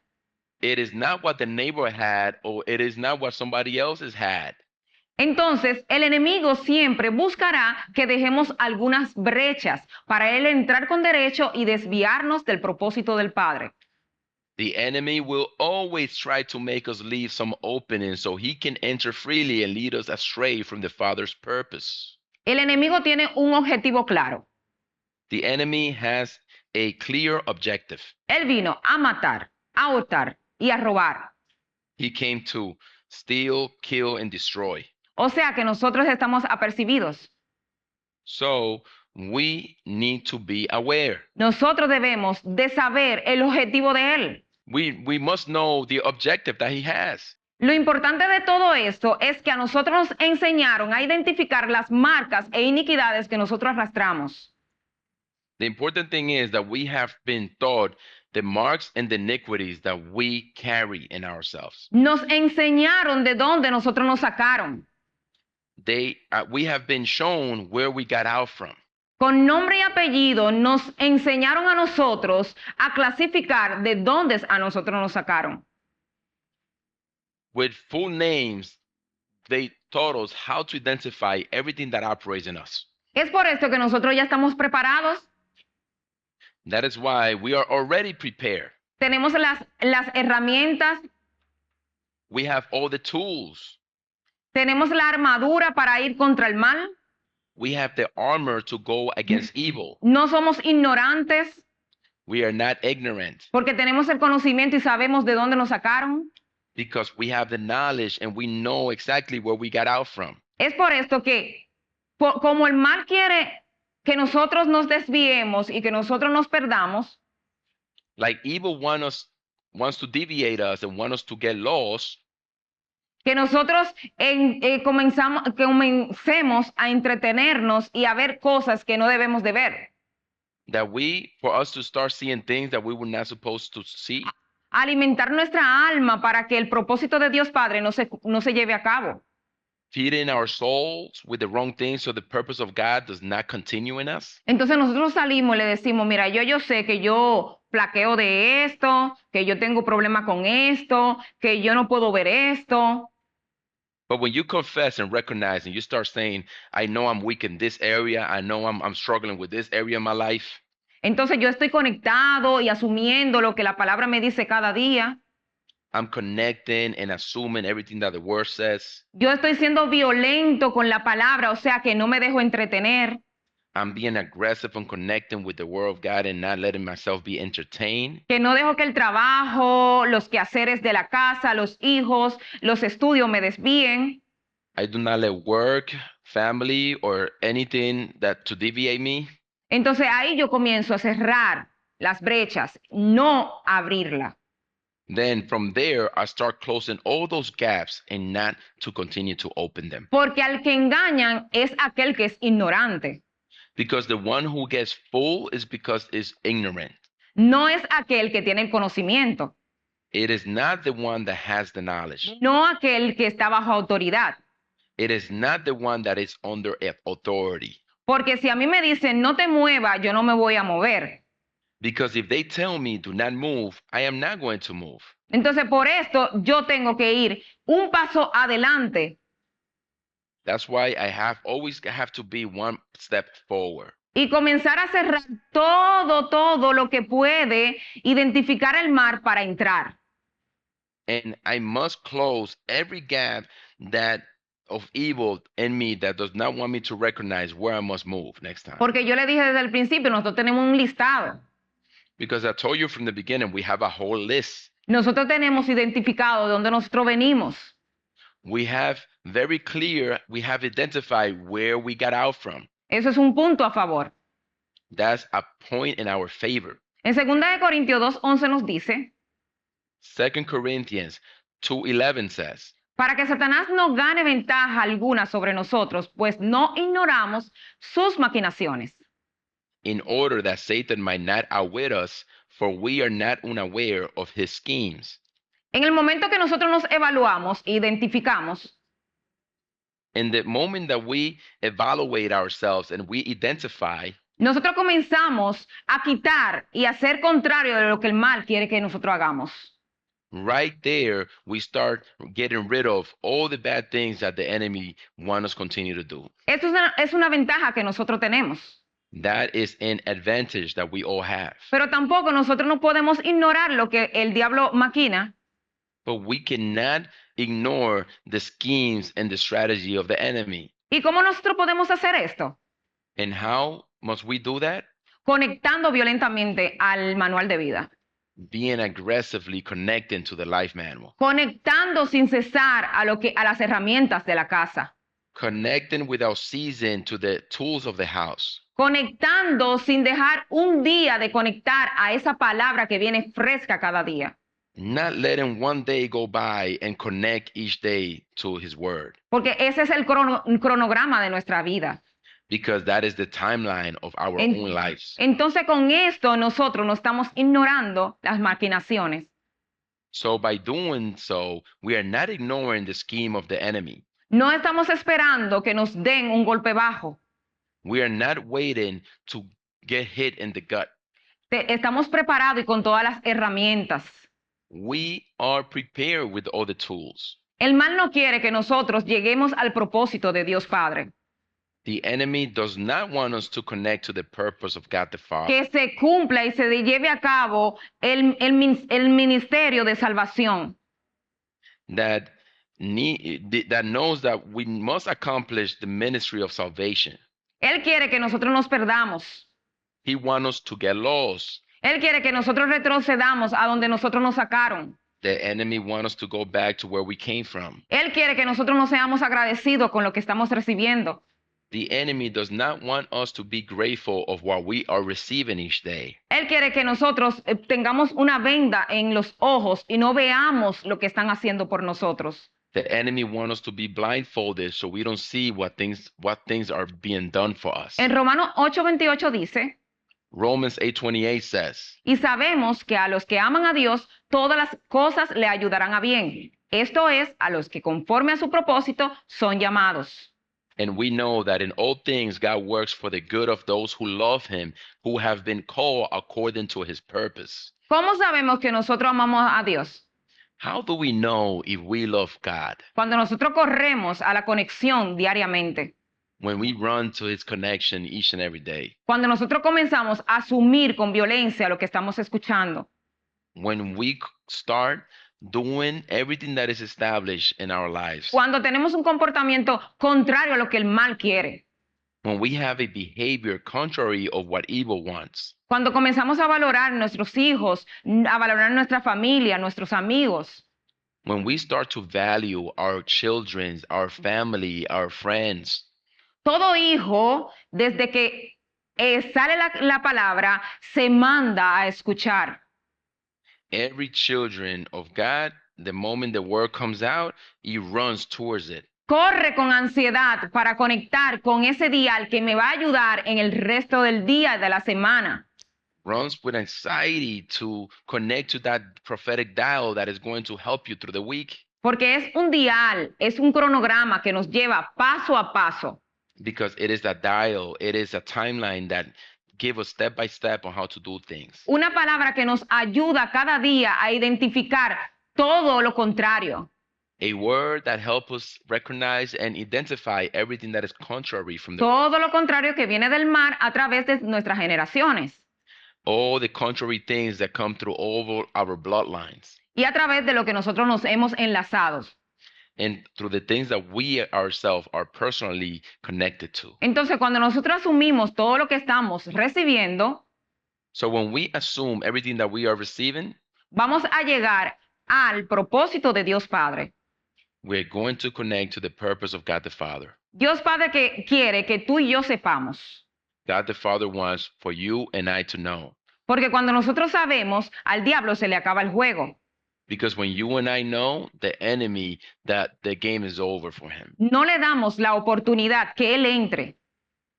It is not what the neighbor had, or it is not what somebody else has had. Entonces, el enemigo siempre buscará que dejemos algunas brechas para él entrar con derecho y desviarnos del propósito del Padre. The enemy will always try to make us leave some opening so he can enter freely and lead us astray from the Father's purpose. El enemigo tiene un objetivo claro. The enemy has a clear objective. Él vino a matar, a hurtar y a robar. He came to steal, kill, and destroy. O sea que nosotros estamos apercibidos. So we need to be aware. Nosotros debemos de saber el objetivo de Él. We must know the objective that he has. Lo importante de todo esto es que a nosotros nos enseñaron a identificar las marcas e iniquidades que nosotros arrastramos. The important thing is that we have been taught the marks and the iniquities that we carry in ourselves. Nos enseñaron de dónde nosotros nos sacaron. We have been shown where we got out from. Con nombre y apellido nos enseñaron a nosotros a clasificar de dónde a nosotros nos sacaron. With full names, they taught us how to identify everything that operates in us. Es por esto que nosotros ya estamos preparados. That is why we are already prepared. Tenemos las herramientas, We have all the tools. tenemos la armadura para ir contra el mal. We have the armor to go against evil. No somos ignorantes We are not ignorant porque tenemos el conocimiento y sabemos de dónde nos sacaron. because we have the knowledge and we know exactly where we got out from. Es por esto que, como el mal quiere que nosotros nos desviemos y que nosotros nos perdamos, Like evil wants to deviate us and want us to get lost, que nosotros comencemos a entretenernos y a ver cosas que no debemos de ver, that for us to start seeing things that we were not supposed to see, a alimentar nuestra alma para que el propósito de Dios Padre no se lleve a cabo. feeding our souls with the wrong things so the purpose of God does not continue in us. Entonces nosotros salimos y le decimos, mira, yo sé que yo plaqueo de esto, que yo tengo problema con esto, que yo no puedo ver esto. But when you confess and recognize and you start saying, I know I'm weak in this area, I know I'm struggling with this area in my life, Entonces yo estoy conectado y asumiendo lo que la palabra me dice cada día. I'm connecting and assuming everything that the word says. Yo estoy siendo violento con la palabra, o sea que no me dejo entretener. I'm being aggressive and connecting with the word of God and not letting myself be entertained. Que no dejo que el trabajo, los quehaceres de la casa, los hijos, los estudios me desvíen. I do not let work, family, or anything to deviate me. Entonces ahí yo comienzo a cerrar las brechas, no abrirla. Then from there, I start closing all those gaps and not to continue to open them. Porque al que engañan es aquel que es ignorante. Because the one who gets full is because is ignorant. No es aquel que tiene el conocimiento. It is not the one that has the knowledge. No aquel que está bajo autoridad. It is not the one that is under authority. Porque si a mí me dicen no te muevas, yo no me voy a mover. Because if they tell me do not move, I am not going to move. Entonces por esto yo tengo que ir un paso adelante That's why I always have to be one step forward. y comenzar a cerrar todo lo que puede identificar el mar para entrar. And I must close every gap of evil in me that does not want me to recognize where I must move next time. Porque yo le dije desde el principio, nosotros tenemos un listado. Because I told you from the beginning, we have a whole list. Nosotros tenemos identificado de dónde nosotros venimos. We have very clear, we have identified where we got out from. Eso es un punto a favor. That's a point in our favor. En 2 Corintios 2:11 nos dice, 2 Corinthians 2:11 says, para que Satanás no gane ventaja alguna sobre nosotros, pues no ignoramos sus maquinaciones. in order that Satan might not outwit us, for we are not unaware of his schemes. En el momento que nosotros nos evaluamos e identificamos, In the moment that we evaluate ourselves and we identify, nosotros comenzamos a quitar y hacer contrario de lo que el mal quiere que nosotros hagamos. right there, we start getting rid of all the bad things that the enemy wants us to continue to do. Esto es una ventaja que nosotros tenemos. That is an advantage that we all have. Pero tampoco nosotros no podemos ignorar lo que el diablo maquina. But we cannot ignore the schemes and the strategy of the enemy. ¿Y cómo nosotros podemos hacer esto? And how must we do that? Conectando violentamente al manual de vida. Being aggressively connecting to the life manual. Conectando sin cesar a las herramientas de la casa. connecting without ceasing to the tools of the house, conectando sin dejar un día de conectar a esa palabra que viene fresca cada día. not letting one day go by and connect each day to his word, Porque ese es el cronograma de nuestra vida. because that is the timeline of our own lives. Entonces con esto nosotros no estamos ignorando las maquinaciones. So by doing so, we are not ignoring the scheme of the enemy. No estamos esperando que nos den un golpe bajo. We are not waiting to get hit in the gut. Estamos preparados y con todas las herramientas. We are prepared with all the tools. El mal no quiere que nosotros lleguemos al propósito de Dios Padre, The enemy does not want us to connect to the purpose of God the Father, que se cumpla y se lleve a cabo el ministerio de salvación. that knows that we must accomplish the ministry of salvation. Él quiere que nosotros nos perdamos. He wants us to get lost. Él quiere que nosotros retrocedamos a donde nosotros nos sacaron. The enemy wants us to go back to where we came from. Él quiere que nosotros no seamos agradecidos con lo que estamos recibiendo. The enemy does not want us to be grateful of what we are receiving each day. Él quiere que nosotros tengamos una venda en los ojos y no veamos lo que están haciendo por nosotros. The enemy wants us to be blindfolded so we don't see what things are being done for us. En Romanos 8:28 dice, Romans 8:28 says, y sabemos que a los que aman a Dios, todas las cosas le ayudarán a bien. Esto es, a los que conforme a su propósito son llamados. and we know that in all things God works for the good of those who love him, who have been called according to his purpose. ¿Cómo sabemos que nosotros amamos a Dios? How do we know if we love God? Cuando nosotros corremos a la conexión diariamente. When we run to his connection each and every day. Cuando nosotros comenzamos a asumir con violencia lo que estamos escuchando. When we start doing everything that is established in our lives. Cuando tenemos un comportamiento contrario a lo que el mal quiere. When we have a behavior contrary of what evil wants. Cuando comenzamos a valorar nuestros hijos, a valorar nuestra familia, nuestros amigos. When we start to value our children, our family, our friends. Todo hijo, desde que sale la palabra, se manda a escuchar. Every children of God, the moment the word comes out, he runs towards it. Corre con ansiedad para conectar con ese dial que me va a ayudar en el resto del día de la semana. Runs with anxiety to connect to that prophetic dial that is going to help you through the week. Porque es un dial, es un cronograma que nos lleva paso a paso. Because it is a dial, it is a timeline that give us step by step on how to do things. Una palabra que nos ayuda cada día a identificar todo lo contrario. A word that helps us recognize and identify everything that is contrary from the Todo lo contrario que viene del mar a través de nuestras generaciones. all the contrary things that come through all our bloodlines Y a través de lo que nosotros nos hemos enlazado. and through the things that we ourselves are personally connected to. Entonces, cuando nosotros asumimos todo lo que estamos recibiendo, So when we assume everything that we are receiving, vamos a llegar al propósito de Dios Padre. we're going to connect to the purpose of God the Father. Dios Padre que quiere que tú y yo sepamos. God the Father wants for you and I to know. Porque cuando nosotros sabemos, al diablo se le acaba el juego. Because when you and I know, the enemy, that the game is over for him. No le damos la oportunidad que él entre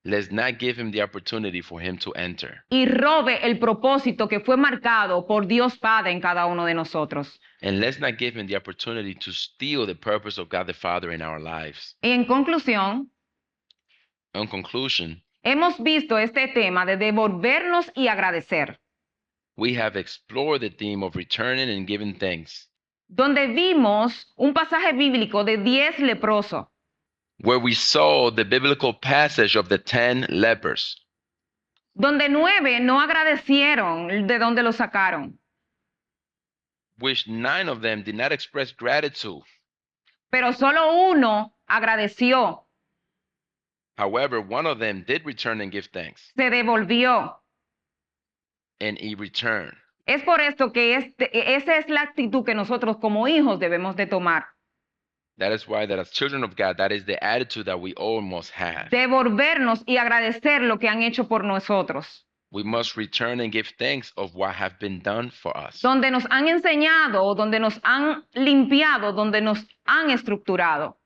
Let's not give him the opportunity for him to enter. y robe el propósito que fue marcado por Dios Padre en cada uno de nosotros. And let's not give him the opportunity to steal the purpose of God the Father in our lives. Y en conclusión, In conclusion, hemos visto este tema de devolvernos y agradecer, we have explored the theme of returning and giving thanks, donde vimos un pasaje bíblico de 10 leprosos, where we saw the biblical passage of the 10 lepers, donde 9 no agradecieron de dónde lo sacaron, which 9 of them did not express gratitude. pero solo uno agradeció, However, one of them did return and give thanks, se devolvió. and he returned. Es por esto que esa es la actitud que nosotros como hijos debemos de tomar. That is why that as children of God, that is the attitude that we all must have. Devolvernos y agradecer lo que han hecho por nosotros. We must return and give thanks of what have been done for us. Donde nos han enseñado, donde nos han limpiado, donde nos han estructurado.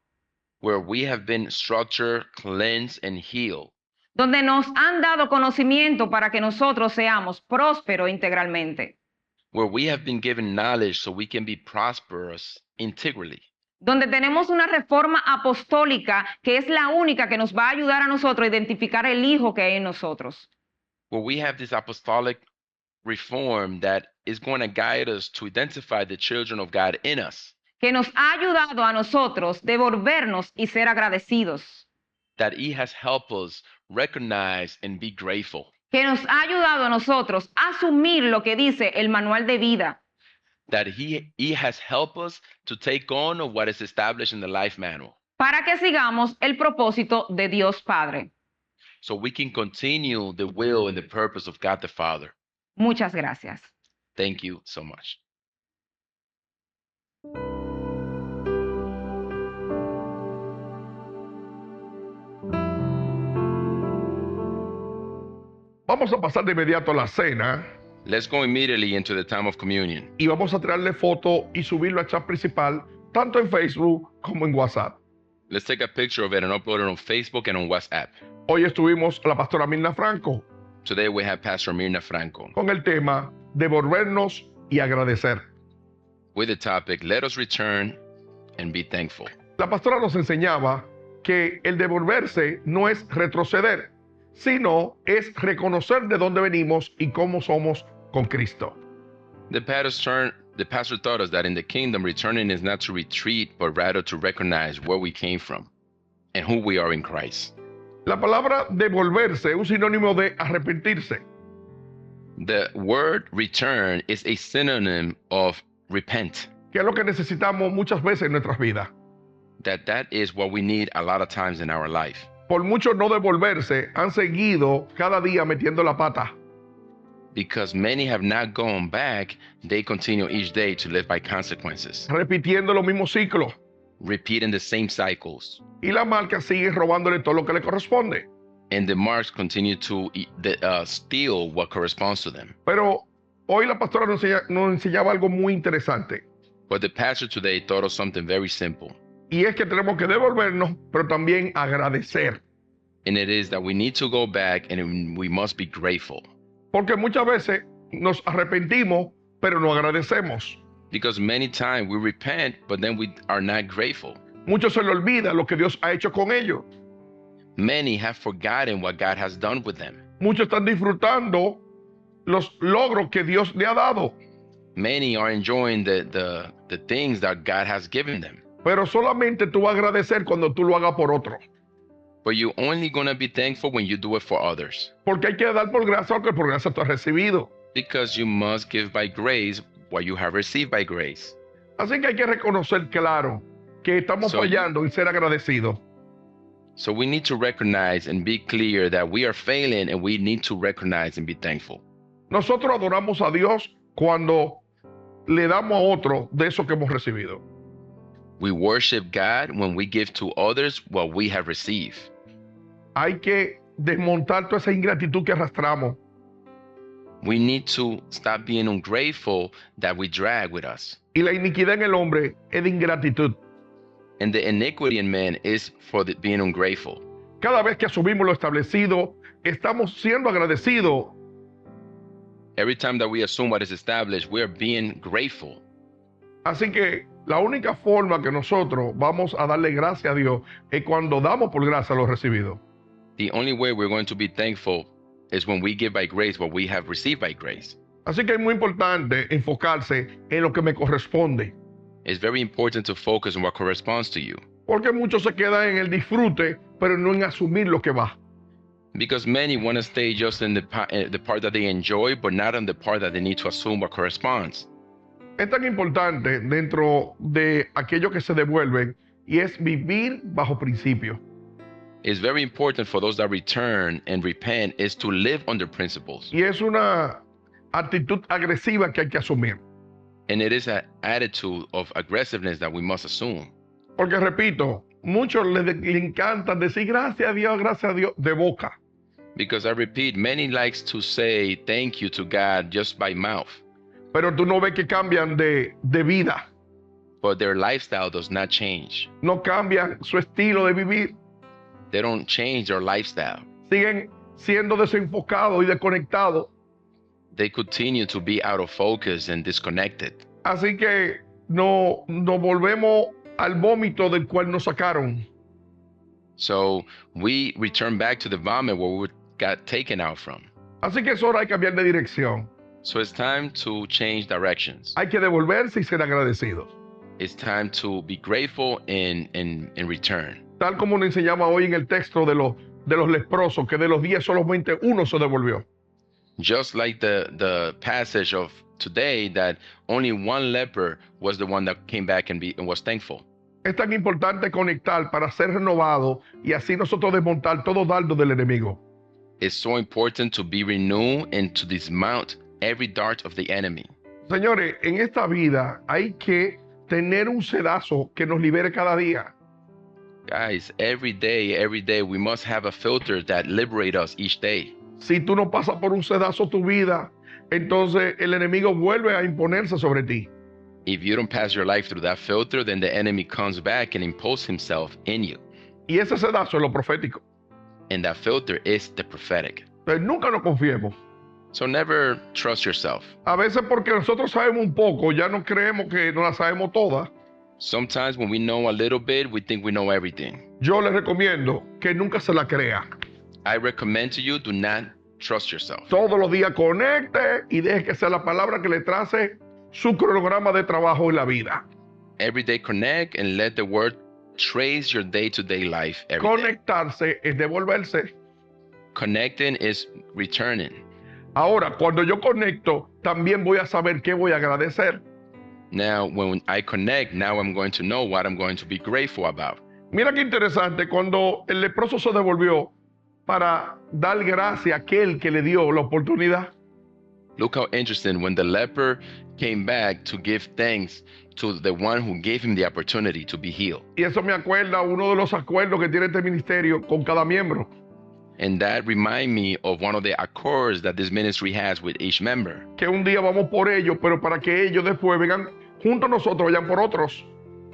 Where we have been structured, cleansed, and healed. Donde nos han dado conocimiento para que nosotros seamos prósperos integralmente. Where we have been given knowledge so we can be prosperous integrally. Donde tenemos una reforma apostólica que es la única que nos va a ayudar a nosotros a identificar el hijo que hay en nosotros. Where we have this apostolic reform that is going to guide us to identify the children of God in us. Que nos ha ayudado a nosotros devolvernos y ser agradecidos. That He has helped us recognize and be grateful. Que nos ha ayudado a nosotros a asumir lo que dice el manual de vida. That he has helped us to take on of what is established in the life manual. Para que sigamos el propósito de Dios Padre. So we can continue the will and the purpose of God the Father. Muchas gracias. Thank you so much. Vamos a pasar de inmediato a la cena Let's go immediately into the time of communion. y vamos a traerle foto y subirlo al chat principal, tanto en Facebook como en WhatsApp. Let's take a picture of it and upload it on Facebook and on WhatsApp. Hoy estuvimos la pastora Mirna Franco Today we have Pastor Mirna Franco con el tema devolvernos y agradecer. with the topic, Let us return and be thankful. La pastora nos enseñaba que el devolverse no es retroceder, sino es reconocer de dónde venimos y cómo somos con Cristo. The pastor taught us that in the kingdom, returning is not to retreat, but rather to recognize where we came from and who we are in Christ. La palabra devolverse es un sinónimo de arrepentirse. The word return is a synonym of repent. Que es lo que necesitamos muchas veces en nuestras vidas. That is what we need a lot of times in our life. Por mucho no devolverse, han seguido cada día metiendo la pata. Because many have not gone back, they continue each day to live by consequences, Repitiendo los mismos ciclos. repeating the same cycles. Y la marca sigue robándole todo lo que le corresponde. And the marks continue to steal what corresponds to them. Pero hoy la pastora nos enseñaba algo muy interesante. But the pastor today taught us something very simple. Y es que tenemos que devolvernos, pero también agradecer. And it is that we need to go back and we must be grateful. Porque muchas veces nos arrepentimos, pero no agradecemos. Because many times we repent, but then we are not grateful. Muchos se le olvida lo que Dios ha hecho con ellos. Many have forgotten what God has done with them. Muchos están disfrutando los logros que Dios le ha dado. Many are enjoying the things that God has given them. Pero solamente tú vas a agradecer cuando tú lo hagas por otro. But you're only going to be thankful when you do it for others. Porque hay que dar por gracia lo que por gracia tú has recibido. Because you must give by grace what you have received by grace. Así que hay que reconocer claro que estamos fallando en ser agradecidos. So we need to recognize and be clear that we are failing, and we need to recognize and be thankful. Nosotros adoramos a Dios cuando le damos a otro de eso que hemos recibido. We worship God when we give to others what we have received. Hay que desmontar toda esa ingratitud que arrastramos. We need to stop being ungrateful that we drag with us. Y la iniquidad en el hombre es de ingratitud. And the iniquity in man is for being ungrateful. Cada vez que asumimos lo establecido, estamos siendo agradecidos. Every time that we assume what is established, we are being grateful. Así que la única forma que nosotros vamos a darle gracias a Dios es cuando damos por gracia lo recibido. The only way we're going to be thankful is when we give by grace what we have received by grace. Así que es muy importante enfocarse en lo que me corresponde. It's very important to focus on what corresponds to you. Porque muchos se quedan en el disfrute, pero no en asumir lo que va. Because many want to stay just in the part that they enjoy, but not on the part that they need to assume what corresponds. Es tan importante dentro de aquello que se devuelven y es vivir bajo principios. It's very important for those that return and repent is to live under principles. Y es una actitud agresiva que hay que asumir. And it is an attitude of aggressiveness that we must assume. Porque repito, muchos le encantan decir gracias a Dios de boca. Because I repeat, many likes to say thank you to God just by mouth, Pero tú no ves que cambian de vida. but their lifestyle does not change. No cambian su estilo de vivir. They don't change their lifestyle. Siguen siendo desenfocados y desconectados. They continue to be out of focus and disconnected. Así que nos volvemos al vómito del cual nos sacaron. So we return back to the vomit where we got taken out from. Así que es hora de cambiar de dirección. So it's time to change directions. Hay que devolverse y ser agradecidos. It's time to be grateful in return. Tal como nos enseñaba hoy en el texto de los leprosos, que de los 10 solamente uno se devolvió. Just like the passage of today, that only one leper was the one that came back and was thankful. Es tan importante conectar para ser renovado y así nosotros desmontar todo dardo del enemigo. It's so important to be renewed and to dismount every dart of the enemy. Señores, en esta vida hay que tener un sedazo que nos libere cada día. Guys, every day, we must have a filter that liberates us each day. Si tú no pasas por un sedazo tu vida, entonces el enemigo vuelve a imponerse sobre ti. If you don't pass your life through that filter, then the enemy comes back and imposes himself in you. Y ese sedazo es lo profético. And that filter is the prophetic. Entonces nunca nos confiemos. So never trust yourself. A veces porque nosotros sabemos un poco, ya no creemos que no la sabemos toda. Sometimes when we know a little bit, we think we know everything. Yo les recomiendo que nunca se la crea. I recommend to you, do not trust yourself. Todos los días conecte y deje que sea la palabra que le trace su cronograma de trabajo en la vida. Every day connect and let the word trace your day-to-day life every day. Conectarse es devolverse. Connecting is returning. Ahora, cuando yo conecto, también voy a saber qué voy a agradecer. Now, when I connect, now I'm going to know what I'm going to be grateful about. Mira qué interesante, cuando el leproso se devolvió para dar gracia a aquel que le dio la oportunidad. Look how interesting, when the leper came back to give thanks to the one who gave him the opportunity to be healed. Y eso me acuerda uno de los acuerdos que tiene este ministerio con cada miembro. And that remind me of one of the accords that this ministry has with each member. Que un día vamos por ellos, pero para que ellos después vengan junto a nosotros, vayan por otros.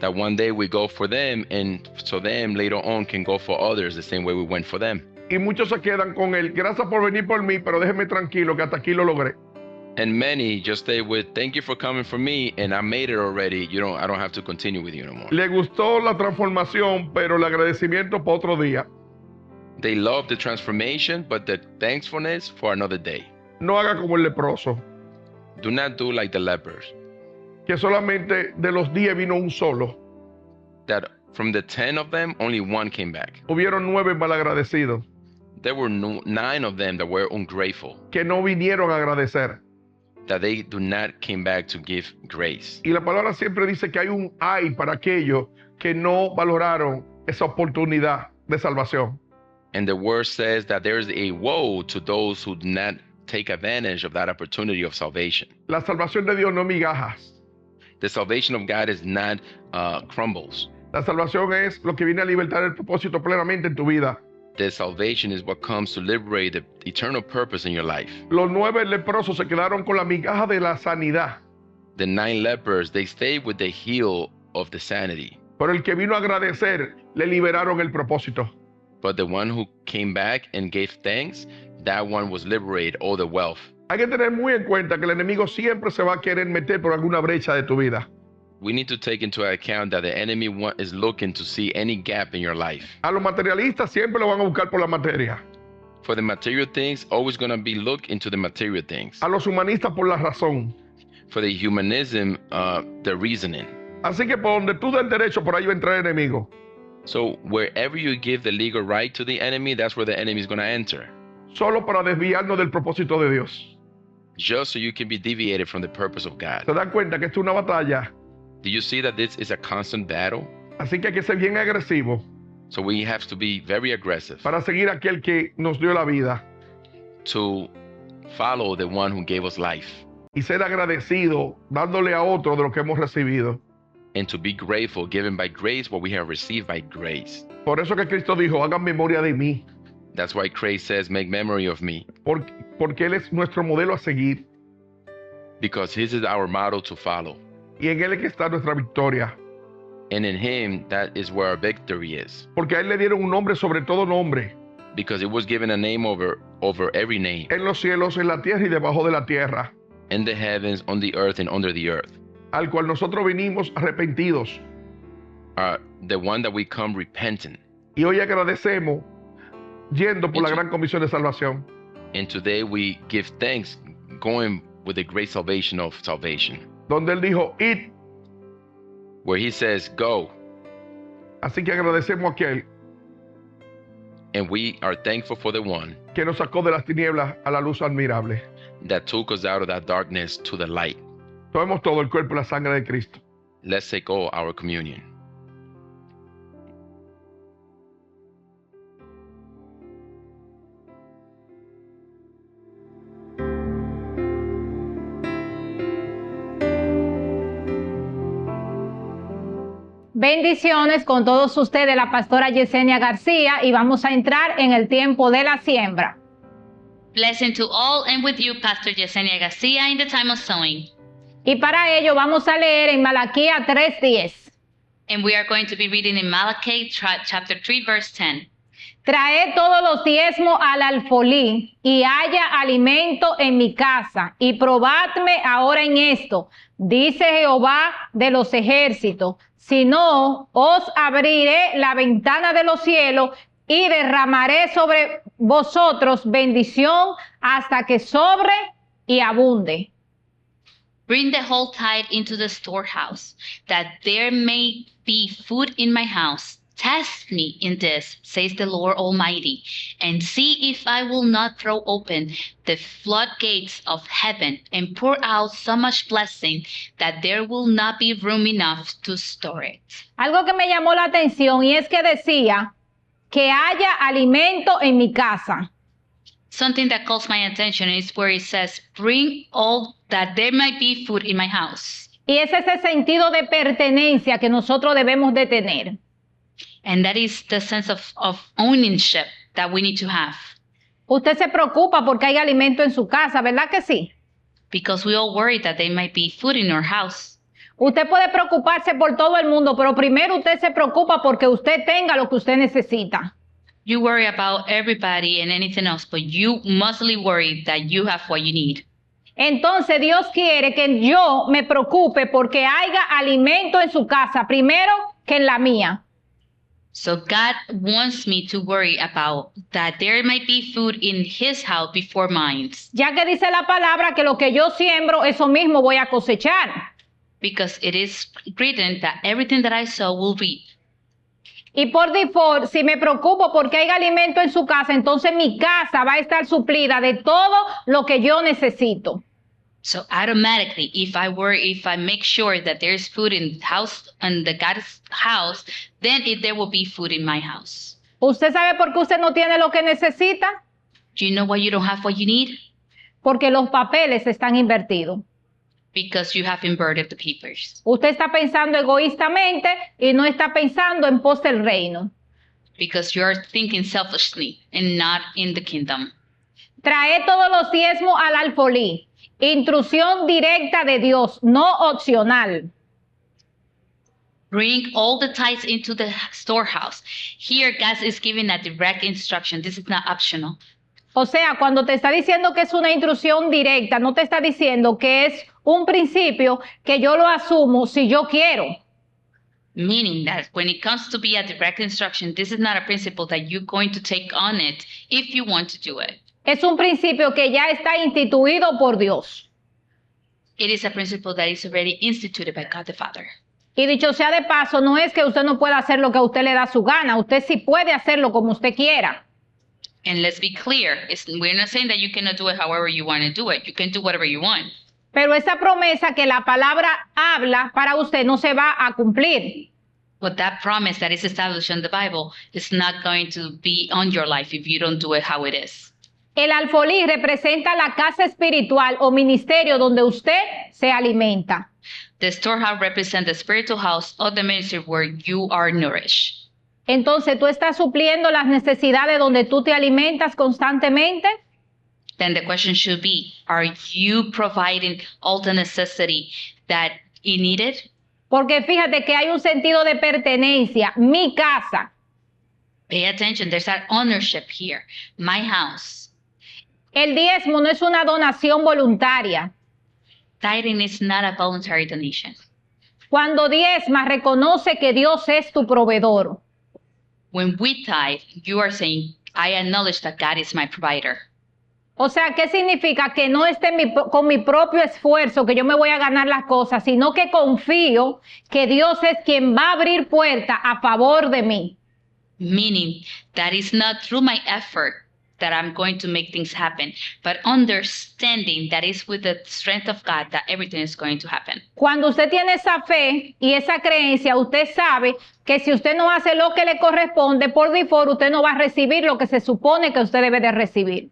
That one day we go for them, and so them later on can go for others the same way we went for them. Y muchos se quedan con él. Gracias por venir por mí, pero déjeme tranquilo que hasta aquí lo logré. And many just stay with, thank you for coming for me, and I made it already. I don't have to continue with you no more. Le gustó la transformación, pero el agradecimiento para otro día. They love the transformation, but the thankfulness for another day. No haga como el leproso, Do not do like the lepers, que solamente de los 10 vino un solo. that from the 10 of them, only one came back. Hubieron 9 malagradecidos There were 9 of them that were ungrateful, que no vinieron a agradecer. that they do not came back to give grace. Y la palabra siempre dice que hay un ay para aquellos que no valoraron esa oportunidad de salvación. And the word says that there is a woe to those who do not take advantage of that opportunity of salvation. La salvación de Dios no es migajas. The salvation of God is not crumbles. La salvación es lo que viene a libertar el propósito plenamente en tu vida. The salvation is what comes to liberate the eternal purpose in your life. Los 9 leprosos se quedaron con la migaja de la sanidad, The 9 lepers, they stayed with the heel of the sanity. pero el que vino a agradecer le liberaron el propósito. But the one who came back and gave thanks, that one was liberated all the wealth. Hay que tener muy en cuenta que el enemigo siempre se va a querer meter por alguna brecha de tu vida. We need to take into account that the enemy is looking to see any gap in your life. A los materialistas siempre lo van a buscar por la materia. For the material things, always going to be look into the material things. A los humanistas por la razón. For the humanism, the reasoning. Así que por donde tú des el derecho, por ahí va a entrar el enemigo. So wherever you give the legal right to the enemy, that's where the enemy is going to enter. Solo para desviarnos del propósito de Dios. Just so you can be deviated from the purpose of God. ¿Se dan cuenta que esto es una batalla? Do you see that this is a constant battle? Así que hay que ser bien agresivo So we have to be very aggressive para seguir a aquel que nos dio la vida to follow the one who gave us life y ser agradecido dándole a otro de lo que hemos recibido. and to be grateful, given by grace what we have received by grace. Por eso que Cristo dijo, hagan memoria de mí, That's why Christ says, make memory of me, porque Él es nuestro modelo a seguir because his is our model to follow. y en Él es que está nuestra victoria. And in him, that is where our victory is. Porque a Él le dieron un nombre sobre todo nombre, Because it was given a name over every name, en los cielos, en la tierra y debajo de la tierra, in the heavens, on the earth, and under the earth. al cual nosotros vinimos arrepentidos. The one that we come repentant. Y hoy agradecemos yendo por la Hecho. gran comisión de salvación. And today we give thanks going with the great salvation of salvation, Donde Él dijo, id. where he says, go. Así que agradecemos a aquel And we are thankful for the one que nos sacó de las tinieblas a la luz admirable. that took us out of that darkness to the light. Tomemos todo el cuerpo y la sangre de Cristo. Let's take all our communion. Bendiciones con todos ustedes, la pastora Yesenia García, y vamos a entrar en el tiempo de la siembra. Blessing to all, and with you, Pastor Yesenia Garcia, in the time of sowing. Y para ello vamos a leer en Malaquías 3:10. And we are going to be reading in Malachi chapter 3, verse 10. Traed todos los diezmos al alfolí y haya alimento en mi casa, y probadme ahora en esto, dice Jehová de los ejércitos. Si no, os abriré la ventana de los cielos y derramaré sobre vosotros bendición hasta que sobre y abunde. Bring the whole tithe into the storehouse, that there may be food in my house. Test me in this, says the Lord Almighty, and see if I will not throw open the floodgates of heaven and pour out so much blessing that there will not be room enough to store it. Algo que me llamó la atención y es que decía que haya alimento en mi casa. Something that calls my attention is where it says, bring all that there might be food in my house. Y es ese sentido de pertenencia que nosotros debemos de tener. And that is the sense of ownership that we need to have. Usted se preocupa porque hay alimento en su casa, ¿verdad que sí? Because we all worry that there might be food in our house. Usted puede preocuparse por todo el mundo, pero primero usted se preocupa porque usted tenga lo que usted necesita. You worry about everybody and anything else, but you mostly worry that you have what you need. Entonces Dios quiere que yo me preocupe porque haya alimento en su casa, primero que en la mía. So God wants me to worry about that there might be food in his house before mine. Ya que dice la palabra que lo que yo siembro, eso mismo voy a cosechar. Because it is written that everything that I sow will reap. Y por default, si me preocupo porque hay alimento en su casa, entonces mi casa va a estar suplida de todo lo que yo necesito. So automatically, if I make sure that there's food in the God's house, then there will be food in my house. ¿Usted sabe por qué usted no tiene lo que necesita? Do you know why you don't have what you need? Porque los papeles están invertidos. Because you have inverted the papers. Usted está pensando egoístamente y no está pensando en pos del reino. Because you're thinking selfishly and not in the kingdom. Trae todos los diezmos al alfolí. Intrusión directa de Dios, no opcional. Bring all the tithes into the storehouse. Here, God is giving a direct instruction. This is not optional. O sea, cuando te está diciendo que es una intrusión directa, no te está diciendo que es un principio que yo lo asumo si yo quiero. Meaning that when it comes to be a direct instruction, this is not a principle that you're going to take on it if you want to do it. Es un principio que ya está instituido por Dios. It is a principle that is already instituted by God the Father. Y dicho sea de paso, no es que usted no pueda hacer lo que a usted le da su gana. Usted sí puede hacerlo como usted quiera. And let's be clear, we're not saying that you cannot do it however you want to do it. You can do whatever you want. Pero esa promesa que la palabra habla para usted no se va a cumplir. But that promise that is established in the Bible is not going to be on your life if you don't do it how it is. El alfolí representa la casa espiritual o ministerio donde usted se alimenta. The storehouse represents the spiritual house of the ministry where you are nourished. Entonces, ¿tú estás supliendo las necesidades donde tú te alimentas constantemente? Then the question should be, are you providing all the necessity that is needed? Porque fíjate que hay un sentido de pertenencia. Mi casa. Pay attention, there's that ownership here. My house. El diezmo no es una donación voluntaria. Tithing is not a voluntary donation. Cuando diezmas, reconoce que Dios es tu proveedor. When we tithe, you are saying, I acknowledge that God is my provider. O sea, ¿qué significa? Que no esté con mi propio esfuerzo, que yo me voy a ganar las cosas, sino que confío que Dios es quien va a abrir puertas a favor de mí. Meaning that it's not through my effort that I'm going to make things happen, but understanding that it's with the strength of God that everything is going to happen. Cuando usted tiene esa fe y esa creencia, usted sabe que si usted no hace lo que le corresponde, por default usted no va a recibir lo que se supone que usted debe de recibir.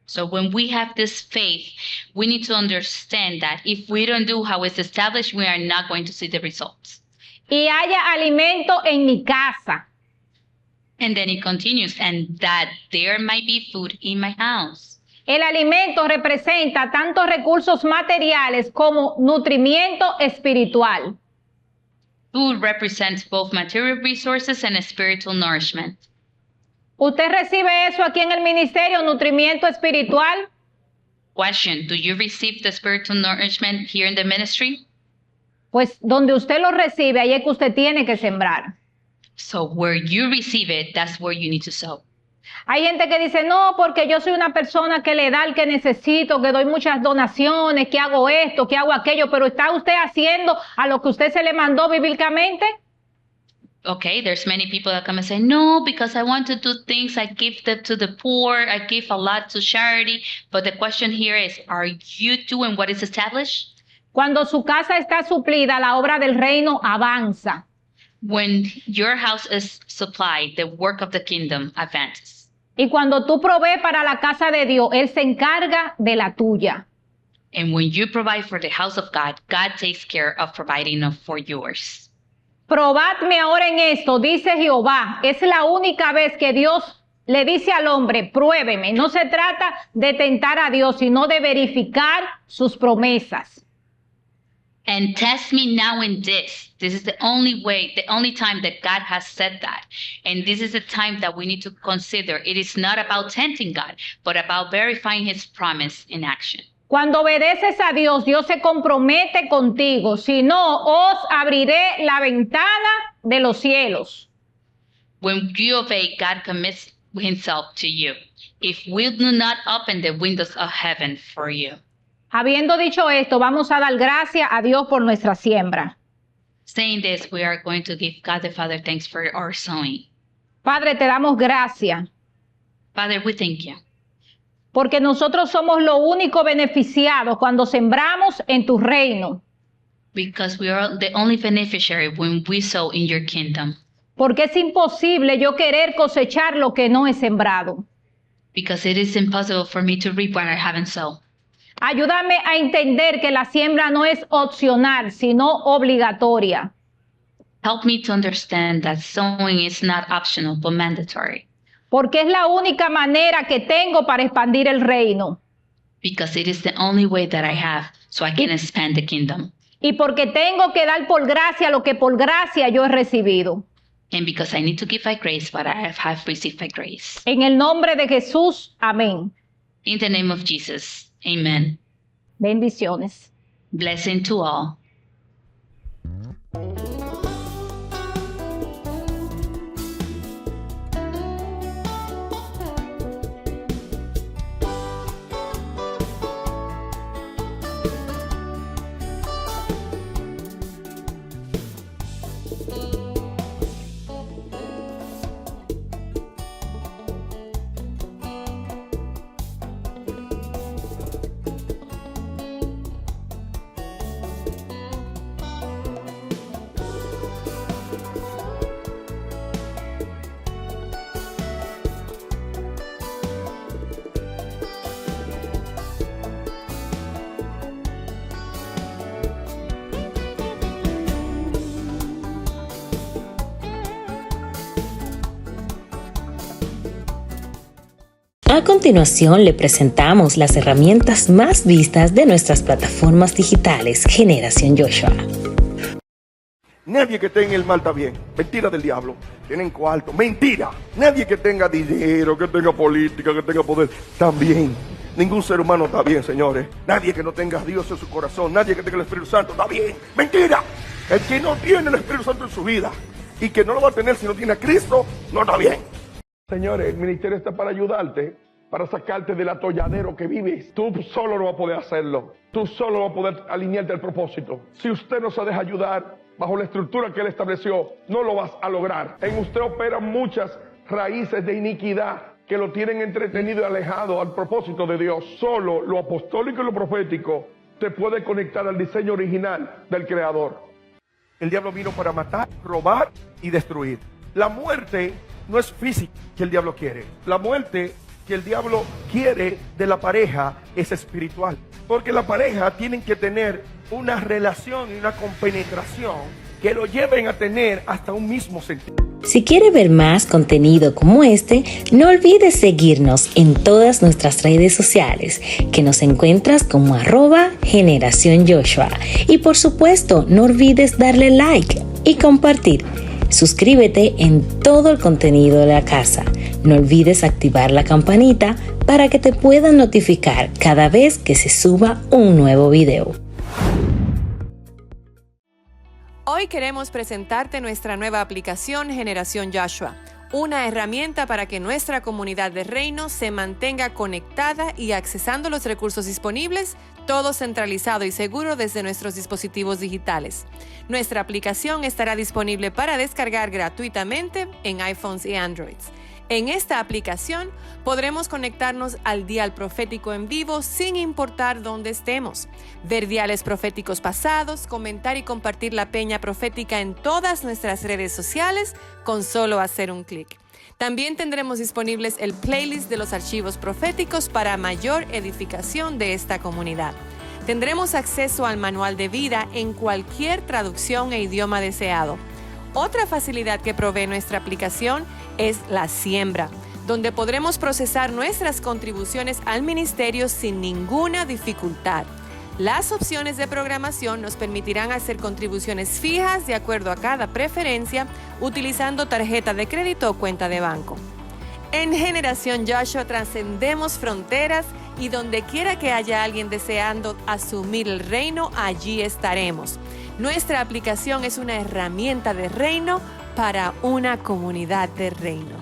So when we have this faith, we need to understand that if we don't do how it's established, we are not going to see the results. Y haya alimento en mi casa. And then it continues, and that there might be food in my house. El alimento representa tanto recursos materiales como nutrimiento espiritual. Food represents both material resources and spiritual nourishment. ¿Usted recibe eso aquí en el ministerio, nutrimiento espiritual? Question, do you receive the spiritual nourishment here in the ministry? Pues donde usted lo recibe, ahí es que usted tiene que sembrar. So where you receive it, that's where you need to sow. Hay gente que dice, no, porque yo soy una persona que le da el que necesito, que doy muchas donaciones, que hago esto, que hago aquello, pero ¿está usted haciendo a lo que usted se le mandó bíblicamente? Okay, there's many people that come and say, no, because I want to do things, I give them to the poor, I give a lot to charity. But the question here is, are you doing what is established? Cuando su casa está suplida, la obra del reino avanza. When your house is supplied, the work of the kingdom advances. Y cuando tú provees para la casa de Dios, Él se encarga de la tuya. And when you provide for the house of God, God takes care of providing for yours. Probadme ahora en esto, dice Jehová. Es la única vez que Dios le dice al hombre, pruébeme. No se trata de tentar a Dios, sino de verificar sus promesas. And test me now in this. This is the only way, the only time that God has said that. And this is the time that we need to consider. It is not about tempting God, but about verifying his promise in action. Cuando obedeces a Dios, Dios se compromete contigo. Si no, os abriré la ventana de los cielos. When you obey, God commits himself to you. If we do not open the windows of heaven for you. Habiendo dicho esto, vamos a dar gracias a Dios por nuestra siembra. Saying this, we are going to give God the Father thanks for our sowing. Padre, te damos gracias. Father, we thank you. Porque nosotros somos lo único beneficiado cuando sembramos en tu reino. Because we are the only beneficiary when we sow in your kingdom. Porque es imposible yo querer cosechar lo que no he sembrado. Because it is impossible for me to reap what I haven't sown. Ayúdame a entender que la siembra no es opcional, sino obligatoria. Help me to understand that sowing is not optional, but mandatory. Porque es la única manera que tengo para expandir el reino. Because it is the only way that I have so I can expand the kingdom. Y porque tengo que dar por gracia lo que por gracia yo he recibido. And because I need to give by grace what I have received by grace. En el nombre de Jesús, amén. In the name of Jesus, amen. Bendiciones. Blessing to all. A continuación, le presentamos las herramientas más vistas de nuestras plataformas digitales Generación Joshua. Nadie que tenga el mal está bien. Mentira del diablo. Tienen cuarto. Mentira. Nadie que tenga dinero, que tenga política, que tenga poder, también. Ningún ser humano está bien, señores. Nadie que no tenga a Dios en su corazón, nadie que tenga el Espíritu Santo está bien. Mentira. El que no tiene el Espíritu Santo en su vida y que no lo va a tener si no tiene a Cristo, no está bien. Señores, el ministerio está para ayudarte, para sacarte del atolladero que vives. Tú solo no vas a poder hacerlo. Tú solo no vas a poder alinearte al propósito. Si usted no se deja ayudar bajo la estructura que Él estableció, no lo vas a lograr. En usted operan muchas raíces de iniquidad que lo tienen entretenido y alejado al propósito de Dios. Solo lo apostólico y lo profético te puede conectar al diseño original del Creador. El diablo vino para matar, robar y destruir. La muerte no es física que el diablo quiere. La muerte que el diablo quiere de la pareja es espiritual. Porque la pareja tienen que tener una relación y una compenetración que lo lleven a tener hasta un mismo sentido. Si quiere ver más contenido como este, no olvides seguirnos en todas nuestras redes sociales, que nos encuentras como @Generación Joshua. Y por supuesto, no olvides darle like y compartir. Suscríbete en todo el contenido de la casa. No olvides activar la campanita para que te puedan notificar cada vez que se suba un nuevo video. Hoy queremos presentarte nuestra nueva aplicación Generación Joshua, una herramienta para que nuestra comunidad de reino se mantenga conectada y accesando los recursos disponibles, todo centralizado y seguro desde nuestros dispositivos digitales. Nuestra aplicación estará disponible para descargar gratuitamente en iPhones y Androids. En esta aplicación podremos conectarnos al dial profético en vivo sin importar dónde estemos, ver diales proféticos pasados, comentar y compartir la peña profética en todas nuestras redes sociales con solo hacer un clic. También tendremos disponibles el playlist de los archivos proféticos para mayor edificación de esta comunidad. Tendremos acceso al manual de vida en cualquier traducción e idioma deseado. Otra facilidad que provee nuestra aplicación es la siembra, donde podremos procesar nuestras contribuciones al ministerio sin ninguna dificultad. Las opciones de programación nos permitirán hacer contribuciones fijas de acuerdo a cada preferencia, utilizando tarjeta de crédito o cuenta de banco. En Generación Joshua trascendemos fronteras y donde quiera que haya alguien deseando asumir el reino, allí estaremos. Nuestra aplicación es una herramienta de reino para una comunidad de reino.